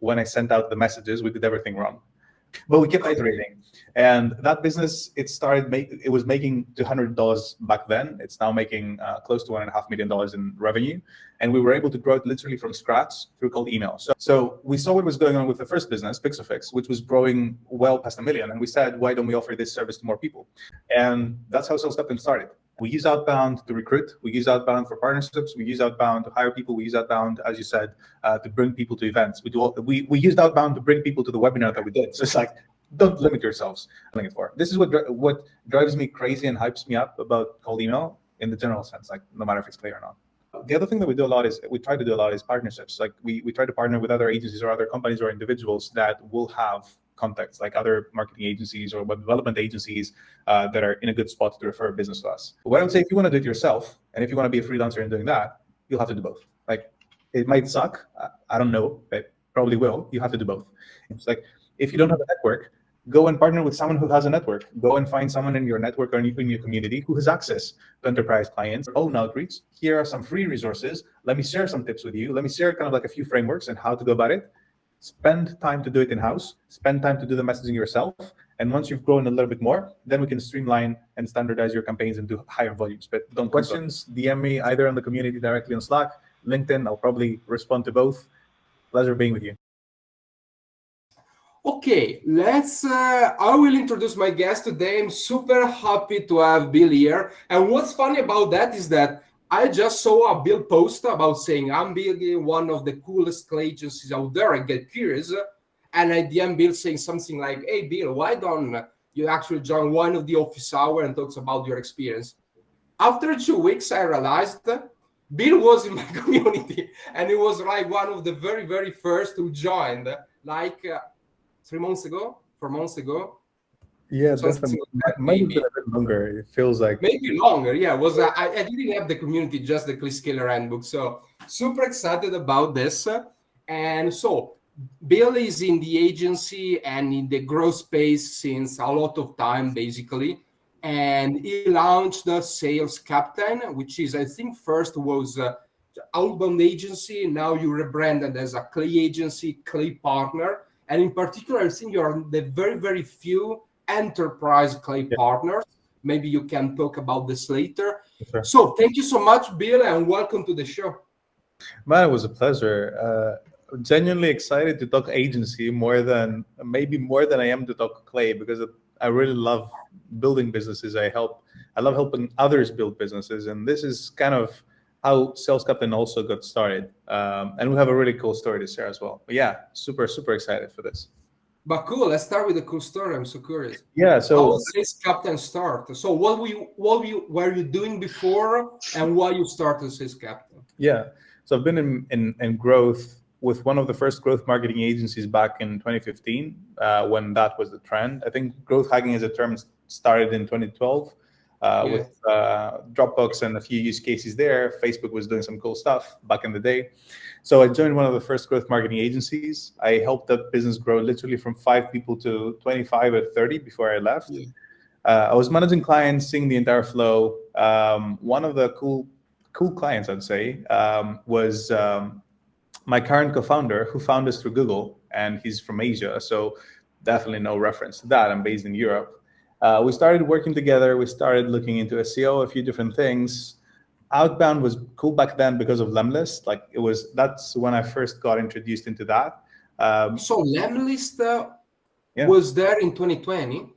when I sent out the messages, we did everything wrong. But we kept iterating, and that business, it was making $200 back then. It's now making close to $1.5 million in revenue, and we were able to grow it literally from scratch through cold email. So we saw what was going on with the first business, Pixofix, which was growing well past 1 million, and we said, why don't we offer this service to more people? And that's how Sales Captain started. We use Outbound to recruit. We use Outbound for partnerships. We use Outbound to hire people. We use Outbound, as you said, to bring people to events. We used Outbound to bring people to the webinar that we did. So it's like, don't limit yourselves. This is what drives me crazy and hypes me up about cold email in the general sense, like no matter if it's clear or not. The other thing that we try to do a lot is partnerships. Like we try to partner with other agencies or other companies or individuals that will have contacts, like other marketing agencies or web development agencies that are in a good spot to refer business to us. What I would say, if you want to do it yourself, and if you want to be a freelancer and doing that, you'll have to do both. Like, it might suck. I don't know, but probably will. You have to do both. It's like, if you don't have a network, go and partner with someone who has a network. Go and find someone in your network or in your community who has access to enterprise clients, own outreach. Here are some free resources. Let me share some tips with you. Let me share kind of like a few frameworks and how to go about it. Spend time to do it in-house. Spend time to do the messaging yourself. And once you've grown a little bit more, then we can streamline and standardize your campaigns and do higher volumes. But don't questions, DM me either on the community directly on Slack, LinkedIn. I'll probably respond to both. Pleasure being with you. Okay, I will introduce my guest today. I'm super happy to have Bill here. And what's funny about that is that I just saw a Bill post about saying, I'm building one of the coolest Claygencies out there. I get curious. And I DM Bill saying something like, hey, Bill, why don't you actually join one of the office hour and talks about your experience? After 2 weeks, I realized Bill was in my community. And he was like one of the very, very first who joined, like 4 months ago. Yeah, definitely. Might have been a bit longer. It feels like maybe longer. Yeah, I didn't have the community, just the Claygencity handbook. So super excited about this. And so Bill is in the agency and in the growth space since a lot of time, basically. And he launched the Sales Captain, which is, I think, first was Outbound Agency. Now you rebranded as a Claygency, Clay Partner. And in particular, I think you're the very, very few enterprise Clay partners. Maybe you can talk about this later. Sure. So thank you so much, Bill, and welcome to the show. Man, it was a pleasure. Genuinely excited to talk agency maybe more than I am to talk Clay, because I really love building businesses. I love helping others build businesses, and this is kind of how Sales Captain also got started. And we have a really cool story to share as well. But yeah, super, super excited for this. But cool, let's start with a cool story. I'm so curious. Yeah, so how did Sales Captain start? So what were you doing before, and why you started Sales Captain? Yeah, so I've been in growth with one of the first growth marketing agencies back in 2015, when that was the trend. I think growth hacking as a term started in 2012. With Dropbox and a few use cases there. Facebook was doing some cool stuff back in the day. So I joined one of the first growth marketing agencies. I helped that business grow literally from 5 people to 25 or 30 before I left. Yeah. I was managing clients, seeing the entire flow. One of the cool clients, I'd say, was my current co-founder, who found us through Google, and he's from Asia. So definitely no reference to that. I'm based in Europe. We started working together. We started looking into SEO, a few different things. Outbound was cool back then because of Lemlist. That's when I first got introduced into that. So Lemlist was there in 2020?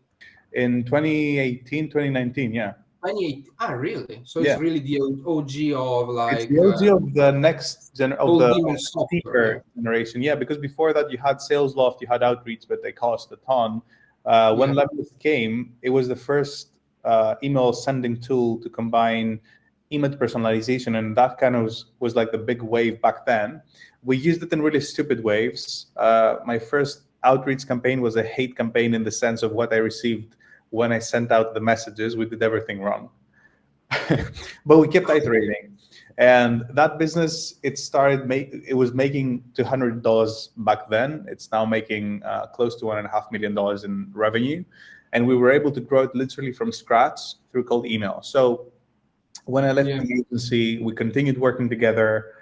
In 2018, 2019, yeah. 2018. Ah, really? So it's really the OG of like. It's the OG of the next speaker generation. Yeah, because before that you had SalesLoft, you had Outreach, but they cost a ton. When Lemlist came, it was the first email sending tool to combine image personalization, and that kind of was like the big wave back then. We used it in really stupid waves. My first outreach campaign was a hate campaign in the sense of what I received when I sent out the messages. We did everything wrong. But we kept iterating. And that business, it was making $200 back then. It's now making close to $1.5 million in revenue. And we were able to grow it literally from scratch through cold email. So when I left the agency, we continued working together.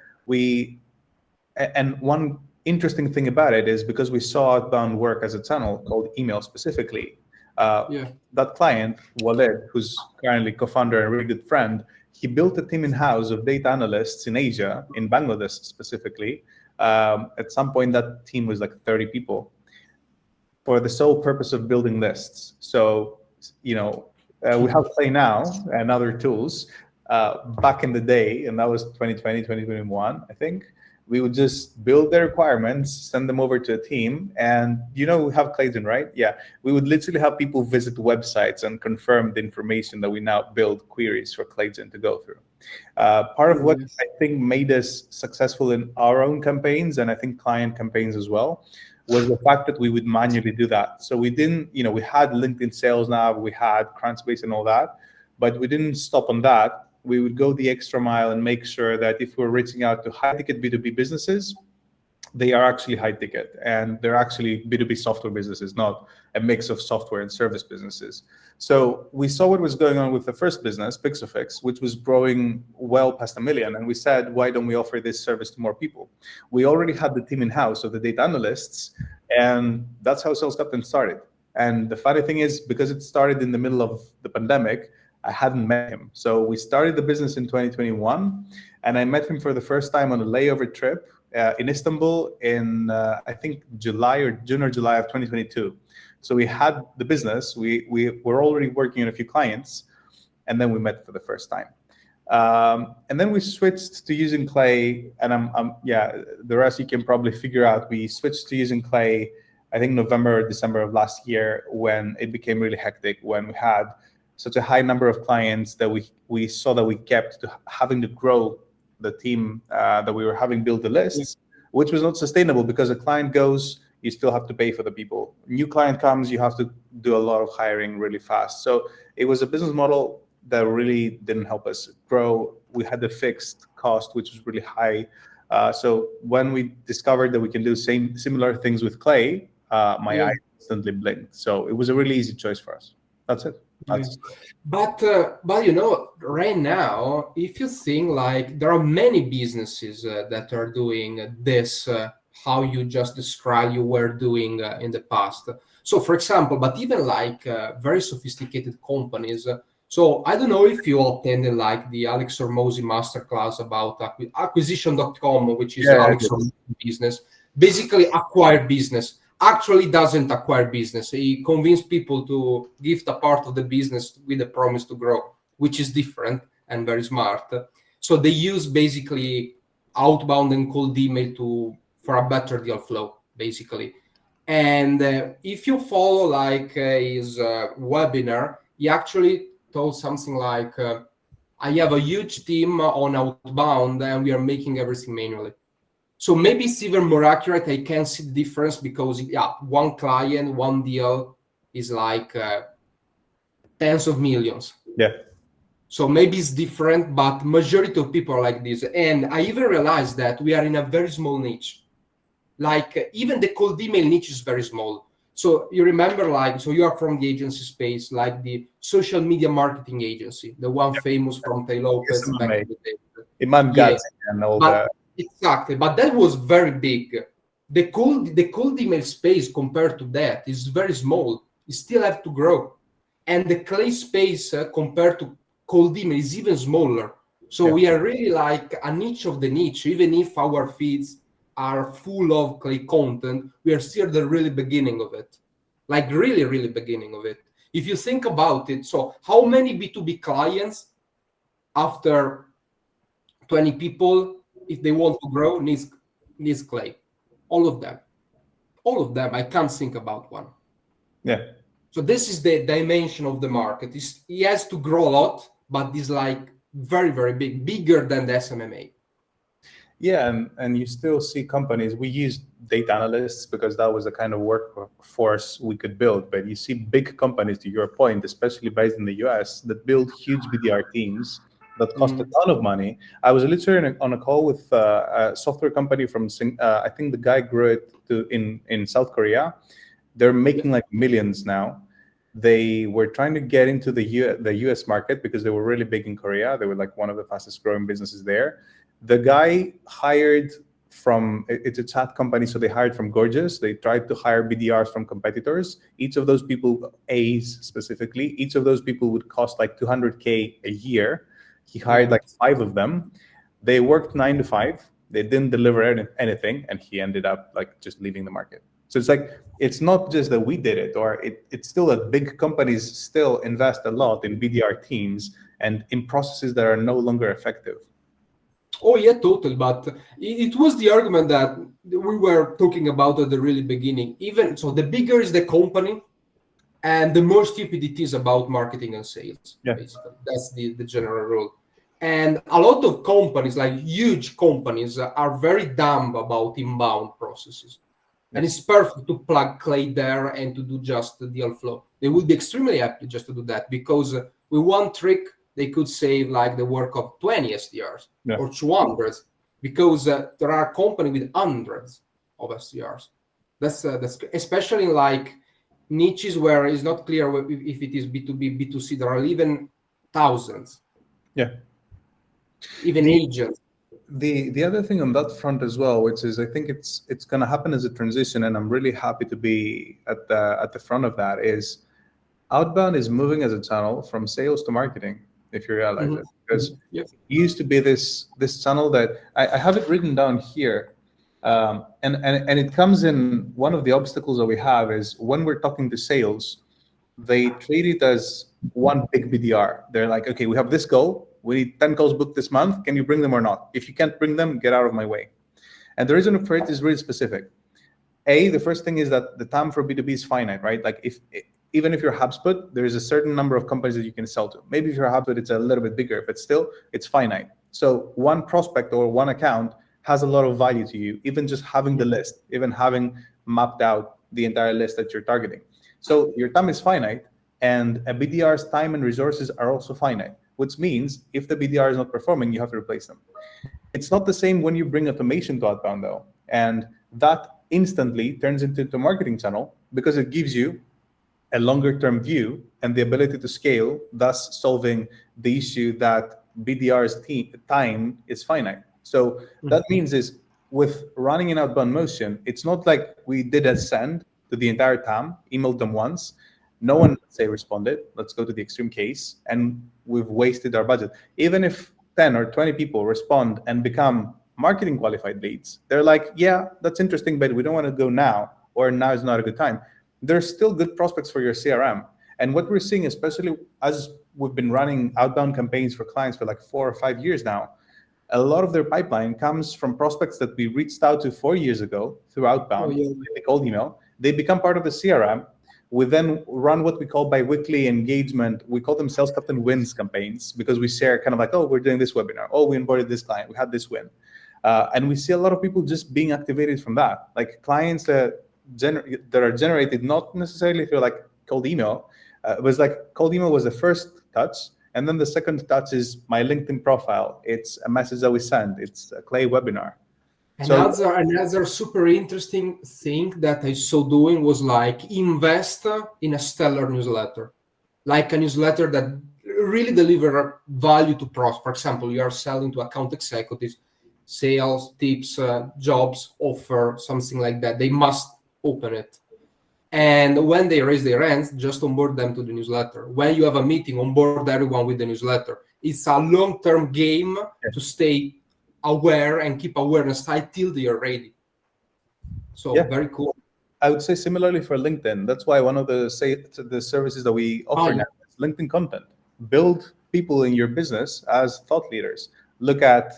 And one interesting thing about it is because we saw outbound work as a channel called email specifically. That client, Walid, who's currently co-founder and a really good friend, he built a team in-house of data analysts in Asia, in Bangladesh specifically. At some point, that team was like 30 people for the sole purpose of building lists. So, we have Clay now and other tools. Back in the day, and that was 2020, 2021, I think, we would just build the requirements, send them over to a team, and we have Clayton, right? Yeah, we would literally have people visit websites and confirm the information that we now build queries for Clayton to go through. Part of what I think made us successful in our own campaigns, and I think client campaigns as well, was the fact that we would manually do that. So we didn't, we had LinkedIn Sales Nav, we had Crunchbase and all that, but we didn't stop on that. We would go the extra mile and make sure that if we're reaching out to high-ticket B2B businesses, they are actually high-ticket, and they're actually B2B software businesses, not a mix of software and service businesses. So we saw what was going on with the first business, Pixofix, which was growing well past 1 million, and we said, why don't we offer this service to more people? We already had the team in-house of the data analysts, and that's how Sales Captain started. And the funny thing is, because it started in the middle of the pandemic, I hadn't met him. So we started the business in 2021, and I met him for the first time on a layover trip in Istanbul in, I think, June or July of 2022. So we had the business, we were already working on a few clients, and then we met for the first time. And then we switched to using Clay, and the rest you can probably figure out. We switched to using Clay, I think November or December of last year, when it became really hectic, when we had such a high number of clients that we saw that we kept to having to grow the team that we were having build the lists, which was not sustainable because a client goes, you still have to pay for the people. New client comes, you have to do a lot of hiring really fast. So it was a business model that really didn't help us grow. We had the fixed cost, which was really high. So when we discovered that we can do similar things with Clay, my eyes instantly blinked. So it was a really easy choice for us. That's it. But right now, if you think like there are many businesses that are doing this, how you just described you were doing in the past. So, for example, but even like very sophisticated companies. So I don't know if you attended like the Alex Hormozi masterclass about acquisition.com, which is Alex Hormozi business, basically acquire business. Actually doesn't acquire business. He convinced people to give a part of the business with a promise to grow, which is different and very smart. So they use basically outbound and cold email for a better deal flow, basically. And if you follow like his webinar, he actually told something like, I have a huge team on outbound and we are making everything manually. So maybe it's even more accurate. I can see the difference because one client, one deal is like tens of millions. Yeah. So maybe it's different, but majority of people are like this. And I even realized that we are in a very small niche. Like even the cold email niche is very small. So you remember, so you are from the agency space, like the social media marketing agency, the one famous from Tay Lopez back in the day. Iman Gats and all that. Exactly, but that was very big. The cold email space compared to that is very small. You still have to grow, and the Clay space compared to cold email is even smaller. So we are really like a niche of the niche. Even if our feeds are full of Clay content, we are still the really beginning of it, like really, really beginning of it. If you think about it, so how many B2B clients after 20 people, if they want to grow, needs Clay? All of them. I can't think about one. So this is the dimension of the market. He has to grow a lot, but it's like very, very big, bigger than the SMMA. And you still see companies. We use data analysts because that was the kind of workforce we could build. But you see big companies, to your point, especially based in the US, that build huge BDR teams that cost a ton of money. I was literally on a call with a software company from, I think the guy grew it in South Korea. They're making like millions now. They were trying to get into the US market because they were really big in Korea. They were like one of the fastest growing businesses there. The guy hired it's a chat company, so they hired from Gorgeous. They tried to hire BDRs from competitors. Each of those people, A's specifically, each of those people would cost like 200K a year. He hired like 5 of them. They worked 9 to 5. They didn't deliver anything, and he ended up like just leaving the market. So it's like, it's not just that we did it, or it's still that big companies still invest a lot in BDR teams and in processes that are no longer effective. Oh yeah, totally. But it was the argument that we were talking about at the really beginning. Even so, the bigger is the company, and the more stupid it is about marketing and sales. Yeah. Basically, that's the general rule. And a lot of companies, like huge companies, are very dumb about inbound processes. And it's perfect to plug Clay there and to do just the deal flow. They would be extremely happy just to do that, because with one trick, they could save like the work of 20 SDRs or 200, because there are companies with hundreds of SDRs. That's especially in like niches where it's not clear if it is B2B, B2C. There are even thousands. Yeah. Even agents. The other thing on that front as well, which is I think it's going to happen as a transition, and I'm really happy to be at the front of that, is outbound is moving as a channel from sales to marketing, if you realize it, because it used to be this channel that I have it written down here, and it comes in. One of the obstacles that we have is when we're talking to sales, they treat it as one big BDR. They're like, okay, we have this goal. We need 10 calls booked this month. Can you bring them or not? If you can't bring them, get out of my way. And the reason for it is really specific. The first thing is that the TAM for B2B is finite, right? Like even if you're HubSpot, there is a certain number of companies that you can sell to. Maybe if you're HubSpot, it's a little bit bigger, but still it's finite. So one prospect or one account has a lot of value to you, even just having the list, even having mapped out the entire list that you're targeting. So your TAM is finite, and a BDR's time and resources are also finite, which means if the BDR is not performing, you have to replace them. It's not the same when you bring automation to outbound, though. And that instantly turns into a marketing channel because it gives you a longer term view and the ability to scale, thus solving the issue that BDR's time is finite. So that means is with running an outbound motion, it's not like we did a send to the entire TAM, emailed them once, no one, let's say, responded. Let's go to the extreme case, and we've wasted our budget. Even if 10 or 20 people respond and become marketing qualified leads, they're like, yeah, that's interesting, but we don't want to go now, or now is not a good time. There's still good prospects for your CRM. And what we're seeing, especially as we've been running outbound campaigns for clients for like 4 or 5 years now, a lot of their pipeline comes from prospects that we reached out to 4 years ago through outbound, cold email. They become part of the CRM. We then run what we call biweekly engagement. We call them Sales Captain Wins campaigns, because we share kind of like, oh, we're doing this webinar. Oh, we onboarded this client. We had this win. And we see a lot of people just being activated from that. Like clients that are generated not necessarily through like cold email. It was like cold email was the first touch. And then the second touch is my LinkedIn profile. It's a message that we send. It's a Clay webinar. Another super interesting thing that I saw doing was like invest in a stellar newsletter, like a newsletter that really deliver value to pros. For example, you are selling to account executives, sales tips, jobs, offer, something like that. They must open it. And when they raise their hands, just onboard them to the newsletter. When you have a meeting, onboard everyone with the newsletter. It's a long-term game to stay aware and keep awareness high till they are ready. So very cool. I would say similarly for LinkedIn. That's why one of the services that we offer now is LinkedIn content. Build people in your business as thought leaders. Look at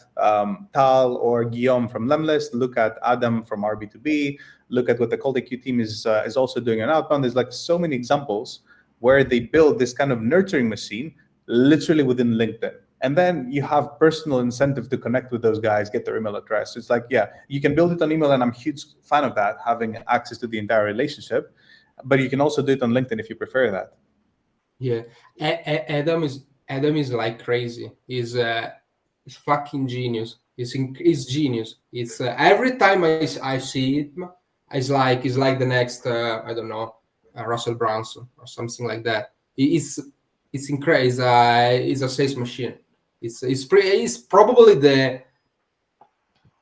Tal or Guillaume from Lemlist. Look at Adam from RB2B. Look at what the Cold AQ team is also doing on outbound. There's like so many examples where they build this kind of nurturing machine literally within LinkedIn. And then you have personal incentive to connect with those guys, get their email address. It's like, yeah, you can build it on email, and I'm a huge fan of that, having access to the entire relationship. But you can also do it on LinkedIn if you prefer that. Yeah, Adam is like crazy. He's fucking genius. He's genius. It's every time I see him, it's like the next I don't know, Russell Brunson or something like that. It's incredible. He's a sales machine. It's probably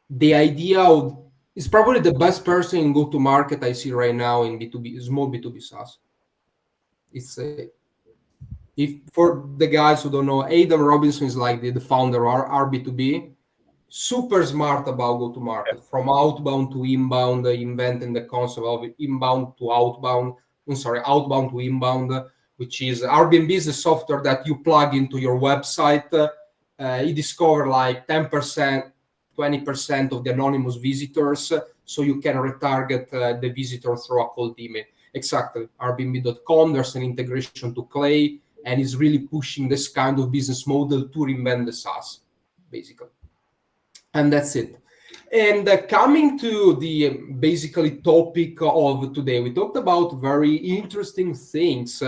the idea of is probably the best person in go-to-market I see right now in B2B, small B2B SaaS. It's if for the guys who don't know, Adam Robinson is like the founder of RB2B, super smart about go-to-market, from outbound to inbound, inventing the concept of inbound to outbound. I'm sorry, outbound to inbound, which is Airbnb is the software that you plug into your website. You discover like 10%, 20% of the anonymous visitors, so you can retarget the visitor through a cold email. Exactly, Airbnb.com. There's an integration to Clay, and is really pushing this kind of business model to reinvent the SaaS, basically. And that's it. And coming to the basically topic of today, we talked about very interesting things.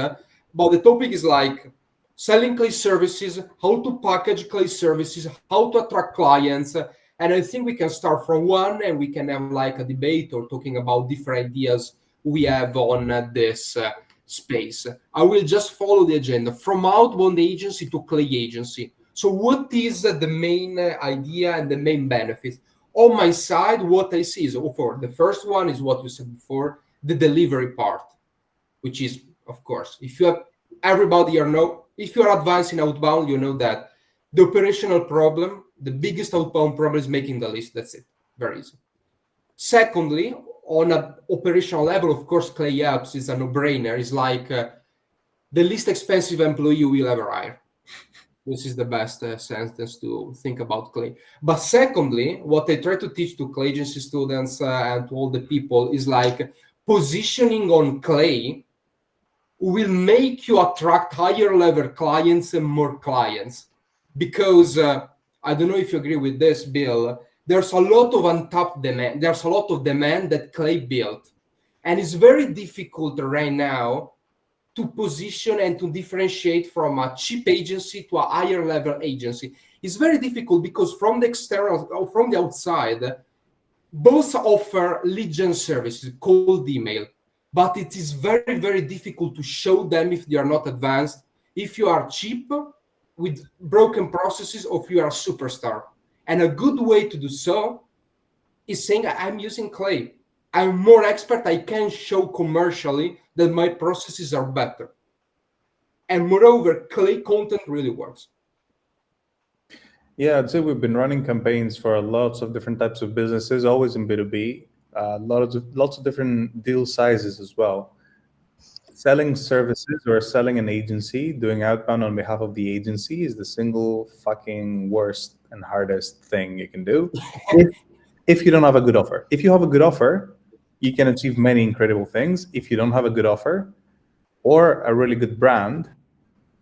But the topic is like selling Clay services, how to package Clay services, how to attract clients. And I think we can start from one, and we can have like a debate or talking about different ideas we have on this space. I will just follow the agenda from outbound agency to Clay agency. So what is the main idea and the main benefits? On my side, what I see is, for the first one is what you said before, the delivery part, which is, of course, if you have everybody you know, if you are advanced in outbound, you know that the operational problem, the biggest outbound problem is making the list. That's it. Very easy. Secondly, on an operational level, of course, Clay Apps is a no-brainer. It's like the least expensive employee you will ever hire. This is the best sentence to think about Clay. But secondly, what I try to teach to Claygency students and to all the people is like positioning on Clay will make you attract higher level clients and more clients. Because I don't know if you agree with this, Bill, there's a lot of untapped demand. There's a lot of demand that Clay built. And it's very difficult right now to position and to differentiate from a cheap agency to a higher level agency. It's very difficult because from the external or from the outside, both offer lead gen services, cold email, but it is very, very difficult to show them if they are not advanced, if you are cheap with broken processes, or if you are a superstar. And a good way to do so is saying, I'm using Clay. I'm more expert. I can show commercially that my processes are better. And moreover, Clay content really works. Yeah, I'd say we've been running campaigns for lots of different types of businesses, always in B2B, lots of different deal sizes as well. Selling services or selling an agency, doing outbound on behalf of the agency is the single fucking worst and hardest thing you can do if you don't have a good offer. If you have a good offer, you can achieve many incredible things. If you don't have a good offer or a really good brand,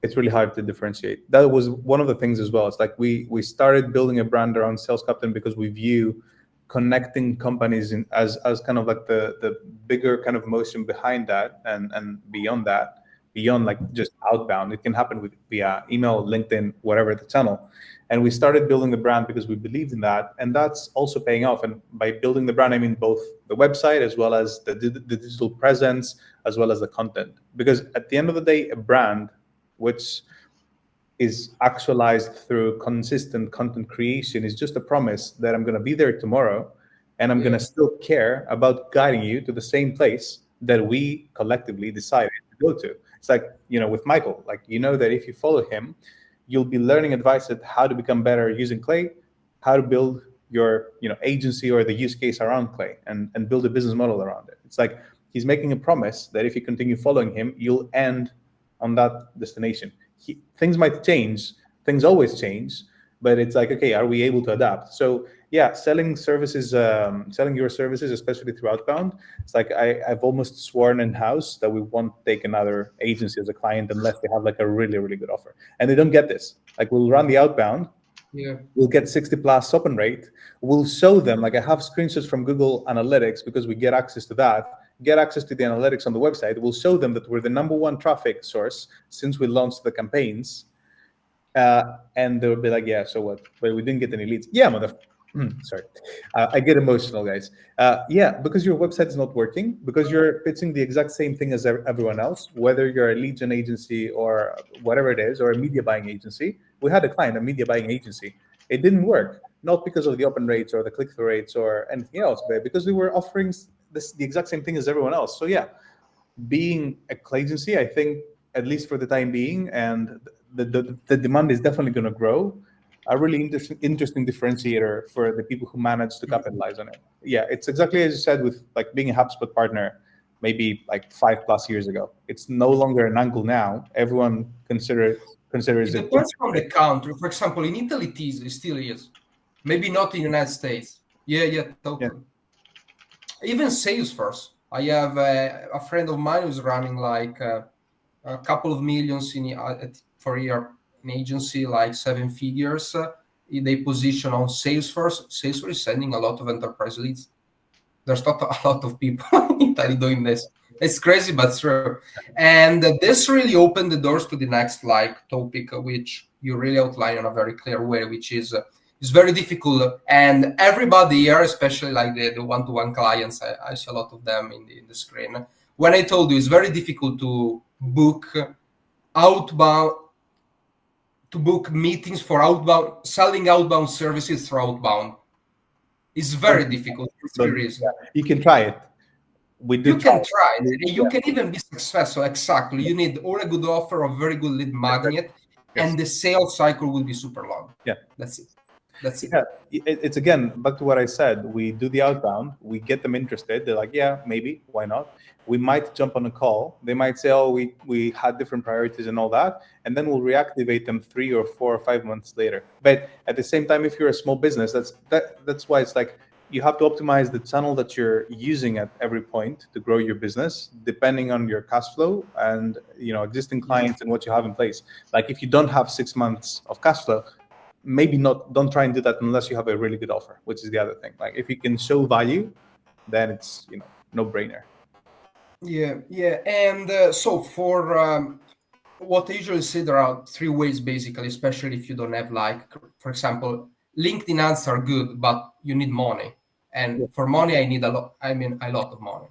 it's really hard to differentiate. That was one of the things as well. It's like we started building a brand around Sales Captain because we view connecting companies as kind of like the bigger kind of motion behind that, and beyond that, beyond like just outbound. It can happen via email, LinkedIn, whatever the channel. And we started building the brand because we believed in that, and that's also paying off. And by building the brand, I mean both the website as well as the digital presence, as well as the content. Because at the end of the day, a brand which is actualized through consistent content creation is just a promise that I'm going to be there tomorrow, and I'm going to still care about guiding you to the same place that we collectively decided to go to. It's like, with Michael, like, that if you follow him, you'll be learning advice at how to become better using Clay, how to build your agency or the use case around Clay, and build a business model around it. It's like he's making a promise that if you continue following him, you'll end on that destination. Things might change, things always change, but it's like, okay, are we able to adapt? So yeah, selling services, selling your services, especially through outbound, it's like I've almost sworn in house that we won't take another agency as a client unless they have like a really, really good offer. And they don't get this. Like, we'll run the outbound, we'll get 60 plus open rate, we'll show them, like, I have screenshots from Google Analytics because we get access to that, get access to the analytics on the website. We'll show them that we're the #1 traffic source since we launched the campaigns. And they'll be like, yeah, so what? But we didn't get any leads. Yeah, sorry. I get emotional, guys. Yeah, because your website is not working, because you're pitching the exact same thing as everyone else, whether you're a lead gen agency or whatever it is, or a media buying agency. We had a client, a media buying agency. It didn't work not because of the open rates or the click-through rates or anything else, but because we were offering the exact same thing as everyone else. So yeah, being a Claygency, I think, at least for the time being, and the demand is definitely going to grow. A really interesting differentiator for the people who manage to capitalize on it. Yeah, it's exactly as you said with like being a HubSpot partner, maybe like 5+ years ago. It's no longer an angle now. Everyone considers It it. depends on the country. For example, in Italy, it still is. Maybe not in the United States. Yeah, Yeah. totally. Even Salesforce. I have a friend of mine who's running like a couple of millions for a year in agency, like 7 figures. They position on Salesforce. Salesforce is sending a lot of enterprise leads. There's not a lot of people in Italy doing this. It's crazy, but true. And this really opened the doors to the next like topic, which you really outline in a very clear way, which is it's very difficult. And everybody here, especially like the one-to-one clients, I see a lot of them in the screen. When I told you it's very difficult to book outbound, to book meetings for outbound, selling outbound services through outbound. It's very difficult for three reasons. Yeah, you can try it. We did. You can try it. You can even be successful. Exactly. You need or a good offer or very good lead magnet, Yes. and the sales cycle will be super long. Yeah. That's it. That's it. Yeah, it's again back to what I said. We do the outbound, we get them interested. They're like, yeah, maybe, why not? We might jump on a call. They might say, oh, we had different priorities and all that, and then we'll reactivate them 3 or 4 or 5 months later. But at the same time, if you're a small business, that's why it's like you have to optimize the channel that you're using at every point to grow your business, depending on your cash flow and existing clients and what you have in place. Like if you don't have 6 months of cash flow, maybe don't try and do that unless you have a really good offer, which is the other thing. Like if you can show value, then it's no brainer. Yeah. And so for what I usually say, there are 3 ways basically, especially if you don't have like, for example, LinkedIn ads are good, but you need money. And for money, I need a lot of money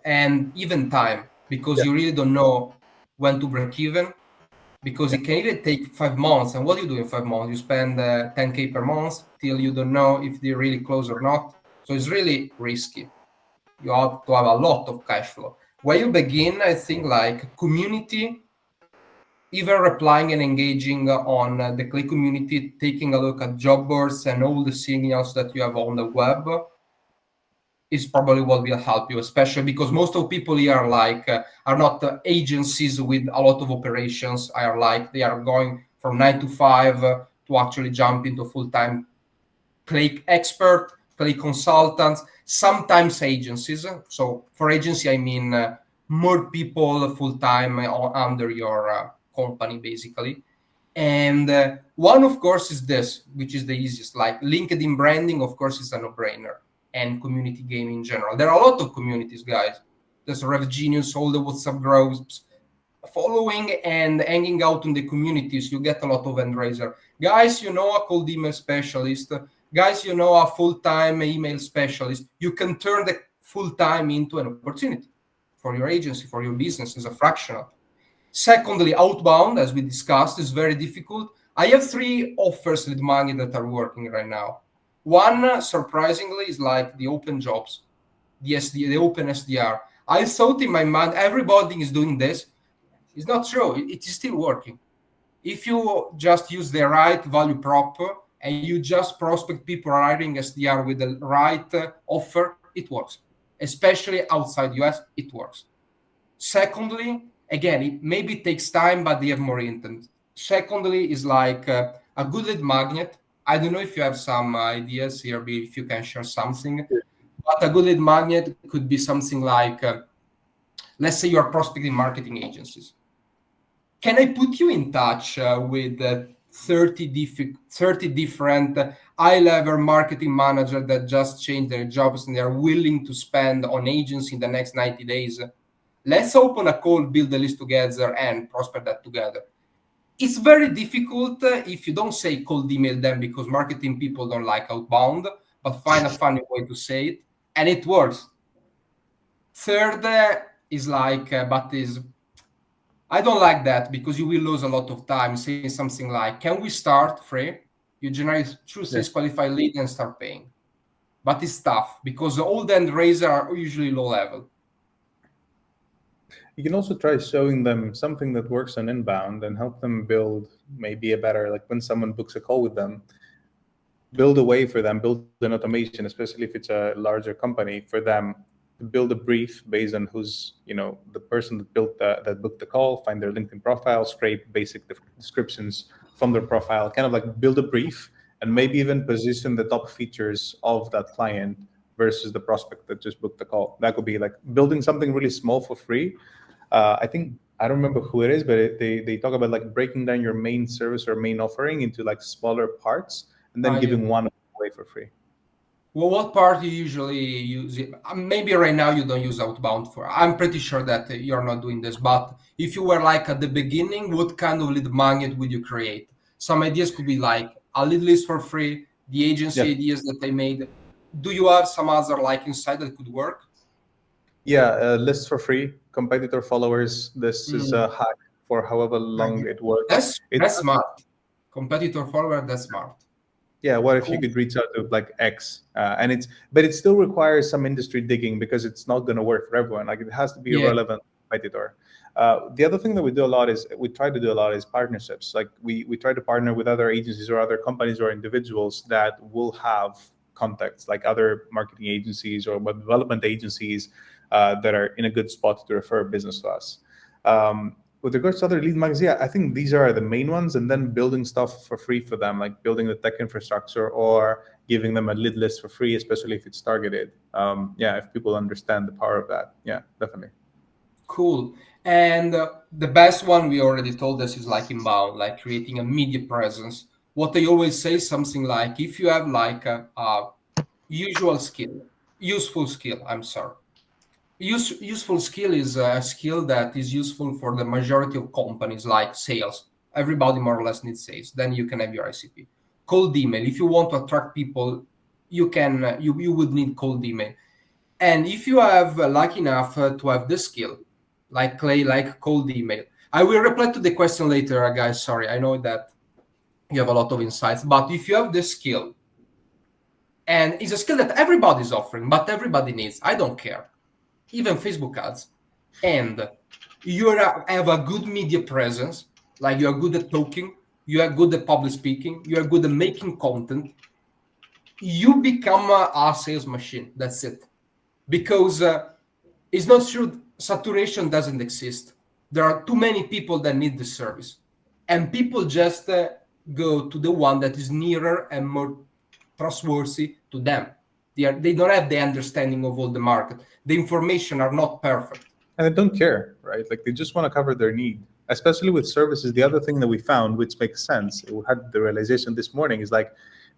and even time, because you really don't know when to break even, because it can even take 5 months. And what do you do in 5 months? You spend 10K per month till you don't know if they're really close or not. So it's really risky. You have to have a lot of cash flow. Where you begin, I think, like community, even replying and engaging on the Clay community, taking a look at job boards and all the signals that you have on the web is probably what will help you, especially because most of people here are not agencies with a lot of operations. They are going from 9 to 5 to actually jump into full-time Clay expert, Clay consultants, sometimes agencies. So for agency, I mean more people full-time under your company, basically. And one, of course, is this, which is the easiest. Like LinkedIn branding, of course, is a no-brainer. And community gaming in general. There are a lot of communities, guys. There's Rev Genius, all the WhatsApp groups. Following and hanging out in the communities, you get a lot of fundraiser. Guys, a cold email specialist. Guys, a full-time email specialist. You can turn the full-time into an opportunity for your agency, for your business as a fractional. Secondly, outbound, as we discussed, is very difficult. I have 3 offers lead magnet that are working right now. One, surprisingly, is like the open jobs, the open SDR. I thought in my mind, everybody is doing this. It's not true. It is still working. If you just use the right value prop and you just prospect people hiring SDR with the right offer, it works. Especially outside US, it works. Secondly, again, it maybe takes time, but they have more intent. Secondly, is like a good lead magnet. I don't know if you have some ideas here, if you can share something. But a good lead magnet could be something like, let's say you're prospecting marketing agencies. Can I put you in touch with 30 different high-level marketing managers that just changed their jobs and they are willing to spend on agency in the next 90 days? Let's open a call, build a list together, and prospect that together. It's very difficult if you don't say cold email them, because marketing people don't like outbound, but find a funny way to say it, and it works. Third is like, I don't like that, because you will lose a lot of time saying something like, can we start free? You generate true Yeah. sales qualified lead and start paying. But it's tough because all the end raisers are usually low level. You can also try showing them something that works on inbound and help them build maybe a better, like when someone books a call with them, build a way for them, build an automation, especially if it's a larger company, for them to build a brief based on who's, the person that that booked the call, find their LinkedIn profile, scrape basic descriptions from their profile, kind of like build a brief and maybe even position the top features of that client versus the prospect that just booked the call. That could be like building something really small for free. I think I don't remember who it is, but they talk about like breaking down your main service or main offering into like smaller parts and then Yeah. giving one away for free. Well, what part you usually use it? Maybe right now you don't use outbound for. I'm pretty sure that you're not doing this, but if you were like at the beginning, what kind of lead magnet would you create? Some ideas could be like a lead list for free, the agency Yeah. ideas that they made. Do you have some other like inside that could work? Yeah, lists for free, competitor followers. This is a Mm. hack for however long it works. It That's smart. Competitor follower, that's smart. Yeah, what if you Cool. could reach out to like X, and but it still requires some industry digging because it's not going to work for everyone. Like it has to be a Yeah. relevant competitor. The other thing that we do a lot is we try to do a lot is partnerships. Like we try to partner with other agencies or other companies or individuals that will have contacts, like other marketing agencies or web development agencies that are in a good spot to refer business to us. With regards to other lead mags, yeah, I think these are the main ones, and then building stuff for free for them, like building the tech infrastructure or giving them a lead list for free, especially if it's targeted. Yeah, if people understand the power of that, yeah, definitely. Cool. And the best one we already told us is like inbound, like creating a media presence. What I always say is something like if you have like a usual skill, useful skill, I'm sorry. Useful skill is a skill that is useful for the majority of companies like sales. Everybody more or less needs sales. Then you can have your ICP. Cold email. If you want to attract people, you can you would need cold email. And if you have lucky enough to have this skill, like Clay, like cold email, I will reply to the question later, guys. Sorry, I know that you have a lot of insights, but if you have this skill, and it's a skill that everybody's offering, but everybody needs, I don't care, even Facebook ads, and have a good media presence, like you are good at talking, you are good at public speaking, you are good at making content, you become a sales machine. That's it. Because it's not true saturation doesn't exist. There are too many people that need the service, and people just go to the one that is nearer and more trustworthy to them. They don't have the understanding of all the market. The information are not perfect. And they don't care, right? Like they just want to cover their need, especially with services. The other thing that we found, which makes sense, we had the realization this morning, is like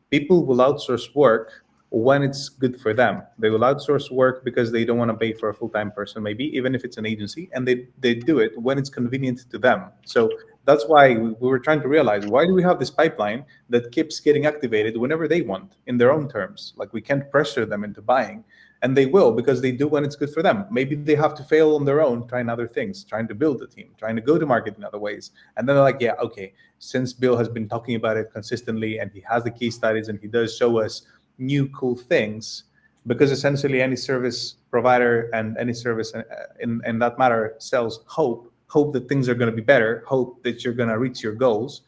people will outsource work when it's good for them. They will outsource work because they don't want to pay for a full-time person, maybe even if it's an agency, and they do it when it's convenient to them. So that's why we were trying to realize, why do we have this pipeline that keeps getting activated whenever they want in their own terms? Like we can't pressure them into buying, and they will because they do when it's good for them. Maybe they have to fail on their own, trying other things, trying to build a team, trying to go to market in other ways. And then they're like, yeah, okay, since Bill has been talking about it consistently and he has the case studies and he does show us new cool things, because essentially any service provider and any service in that matter sells hope that things are going to be better, hope that you're going to reach your goals.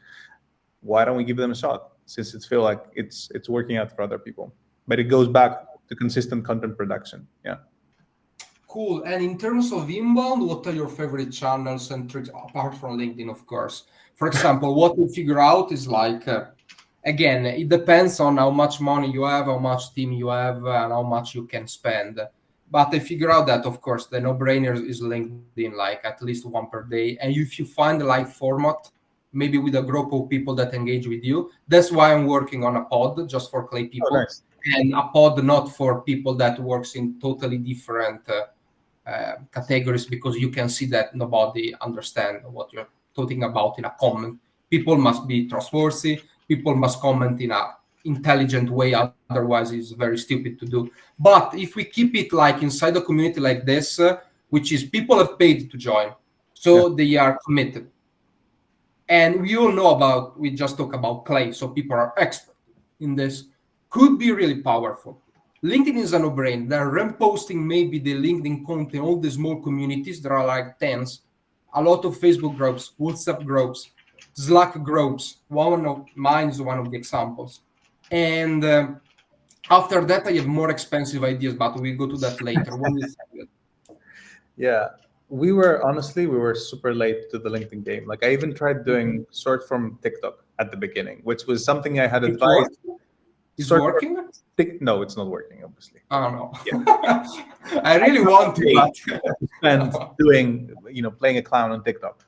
Why don't we give them a shot, since it's feel like it's working out for other people? But it goes back to consistent content production. Yeah. Cool. And in terms of inbound, what are your favorite channels and tricks apart from LinkedIn, of course? For example, what we figure out is like, again, it depends on how much money you have, how much team you have, and how much you can spend. But I figure out that, of course, the no-brainer is LinkedIn, like at least one per day. And if you find the live format, maybe with a group of people that engage with you, that's why I'm working on a pod just for Clay Oh, people, nice. and a pod not for people that works in totally different categories, because you can see that nobody understand what you're talking about in a comment. People must be trustworthy. People must comment in a intelligent way. Otherwise, it's very stupid to do. But if we keep it like inside a community like this, which is people have paid to join, Yeah. so they are committed. And we all know about, we just talk about Clay, so people are expert in this, could be really powerful. LinkedIn is a no-brainer. They're reposting maybe the LinkedIn content, all the small communities, there are like tens, a lot of Facebook groups, WhatsApp groups, Slack groups. One of mine is one of the examples. And after that, I have more expensive ideas, but we'll go to that later. What do you think? Yeah, we were super late to the LinkedIn game. Like I even tried doing short form TikTok at the beginning, which was something I had It advised. works? It's Short form working? no, it's not working, obviously. I don't know. Yeah, I I really want to, paid but to spend doing, playing a clown on TikTok.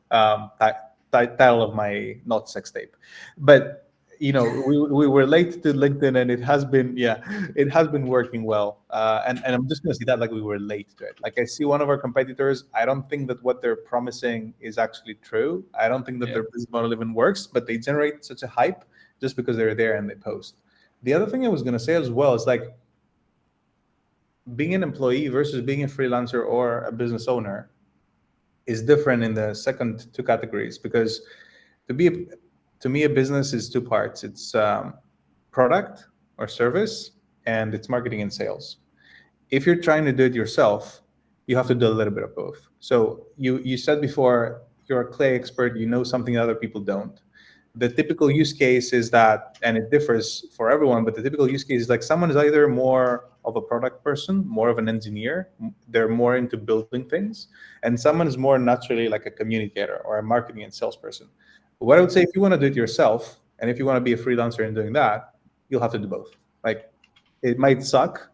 Title of my not sex tape, but we were late to LinkedIn, and it has been working well. And I'm just gonna see that like we were late to it. Like I see one of our competitors. I don't think that what they're promising is actually true. I don't think that yeah, their business model even works, but they generate such a hype just because they're there and they post. The other thing I was gonna say as well is like being an employee versus being a freelancer or a business owner is different in the second two categories because to be a, to me a business is two parts. It's product or service, and it's marketing and sales. If you're trying to do it yourself, you have to do a little bit of both. So you said before you're a Clay expert, you know something other people don't. The typical use case is that, and it differs for everyone, but the typical use case is like someone is either more of a product person, more of an engineer, they're more into building things, and someone is more naturally like a communicator or a marketing and salesperson. What I would say, if you want to do it yourself, and if you want to be a freelancer in doing that, you'll have to do both. Like it might suck.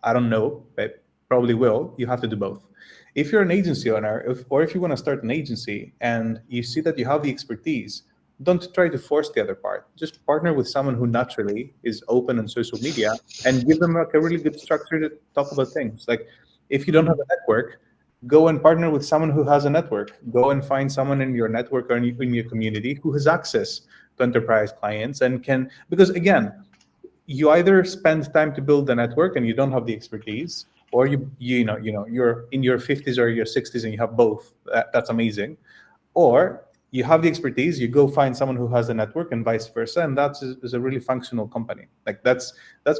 I don't know, but probably will. You have to do both. If you're an agency owner, or if you want to start an agency and you see that you have the expertise, don't try to force the other part. Just partner with someone who naturally is open on social media and give them like a really good structure to talk about things. Like if you don't have a network, go and partner with someone who has a network. Go and find someone in your network or in your community who has access to enterprise clients and can, because again, you either spend time to build the network and you don't have the expertise, or you're in your 50s or your 60s and you have both. That's amazing. Or you have the expertise, you go find someone who has a network, and vice versa, and is a really functional company. Like that's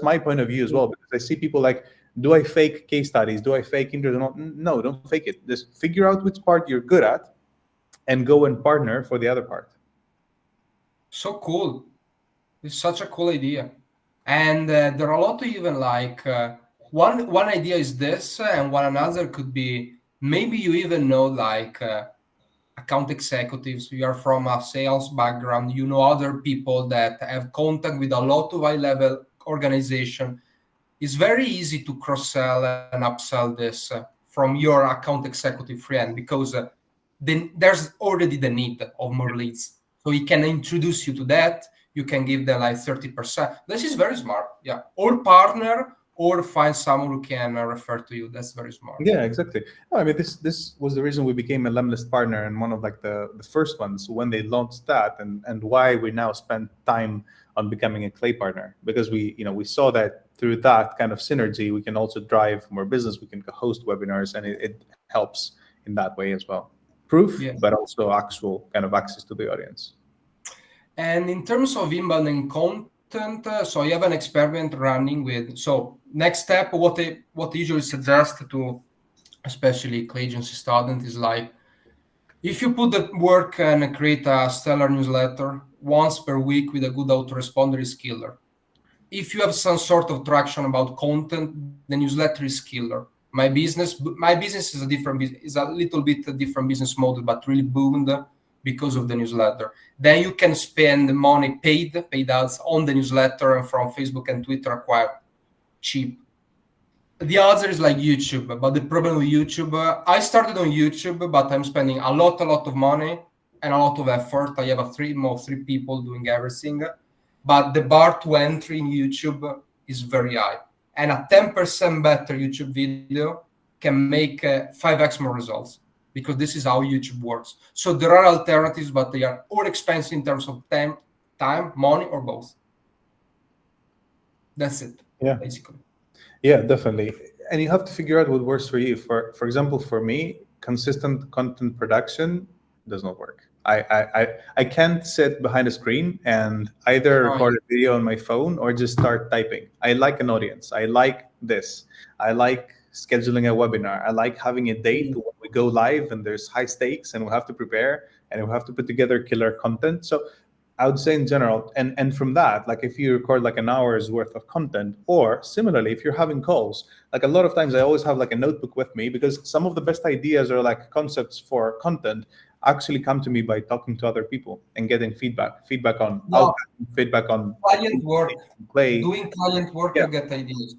my point of view as well, because I see people like, do I fake case studies? Do I fake interviews? No, don't fake it. Just figure out which part you're good at and go and partner for the other part. so cool. It's such a cool idea. And there are a lot of even like one idea is this, and one another could be maybe you even know like account executives. You are from a sales background. You know other people that have contact with a lot of high level organization. It's very easy to cross sell and upsell this from your account executive friend because then there's already the need of more leads. So he can introduce you to that. You can give them like 30%. This is very smart. Yeah. Or partner or find someone who can refer to you. That's very smart. Yeah, exactly. No, I mean, this was the reason we became a Lemlist partner and one of like the first ones when they launched that, and why we now spend time on becoming a Clay partner, because we saw that through that kind of synergy we can also drive more business, we can host webinars, and it helps in that way as well. Proof, Yeah. but also actual kind of access to the audience. And in terms of inbound and content, so you have an experiment running with. So next step, what I usually suggest to especially Claygency student is like, if you put the work and create a stellar newsletter once per week with a good autoresponder is killer. If you have some sort of traction about content, the newsletter is killer. My business is is a little bit a different business model, but really boomed because of the newsletter. Then you can spend money paid ads on the newsletter, and from Facebook and Twitter are quite cheap. The other is like YouTube, but the problem with YouTube, I started on YouTube, but I'm spending a lot of money and a lot of effort. I have a three people doing everything, but the bar to entry in YouTube is very high, and a 10% better YouTube video can make 5x more results, because this is how YouTube works. So there are alternatives, but they are all expensive in terms of time, money, or both. That's it, Yeah. basically. Yeah, definitely. And you have to figure out what works for you. For example, for me, consistent content production does not work. I can't sit behind a screen and either Oh, record a video on my phone or just start typing. I like an audience. I like this. I like scheduling a webinar. I like having a date yeah. when we go live and there's high stakes and we have to prepare and we have to put together killer content. So I would say in general, and from that, like if you record like an hour's worth of content, or similarly, if you're having calls, like a lot of times I always have like a notebook with me because some of the best ideas or like concepts for content actually come to me by talking to other people and getting feedback on No, outcome, feedback on client work. play. Doing client work, Yeah, you get ideas.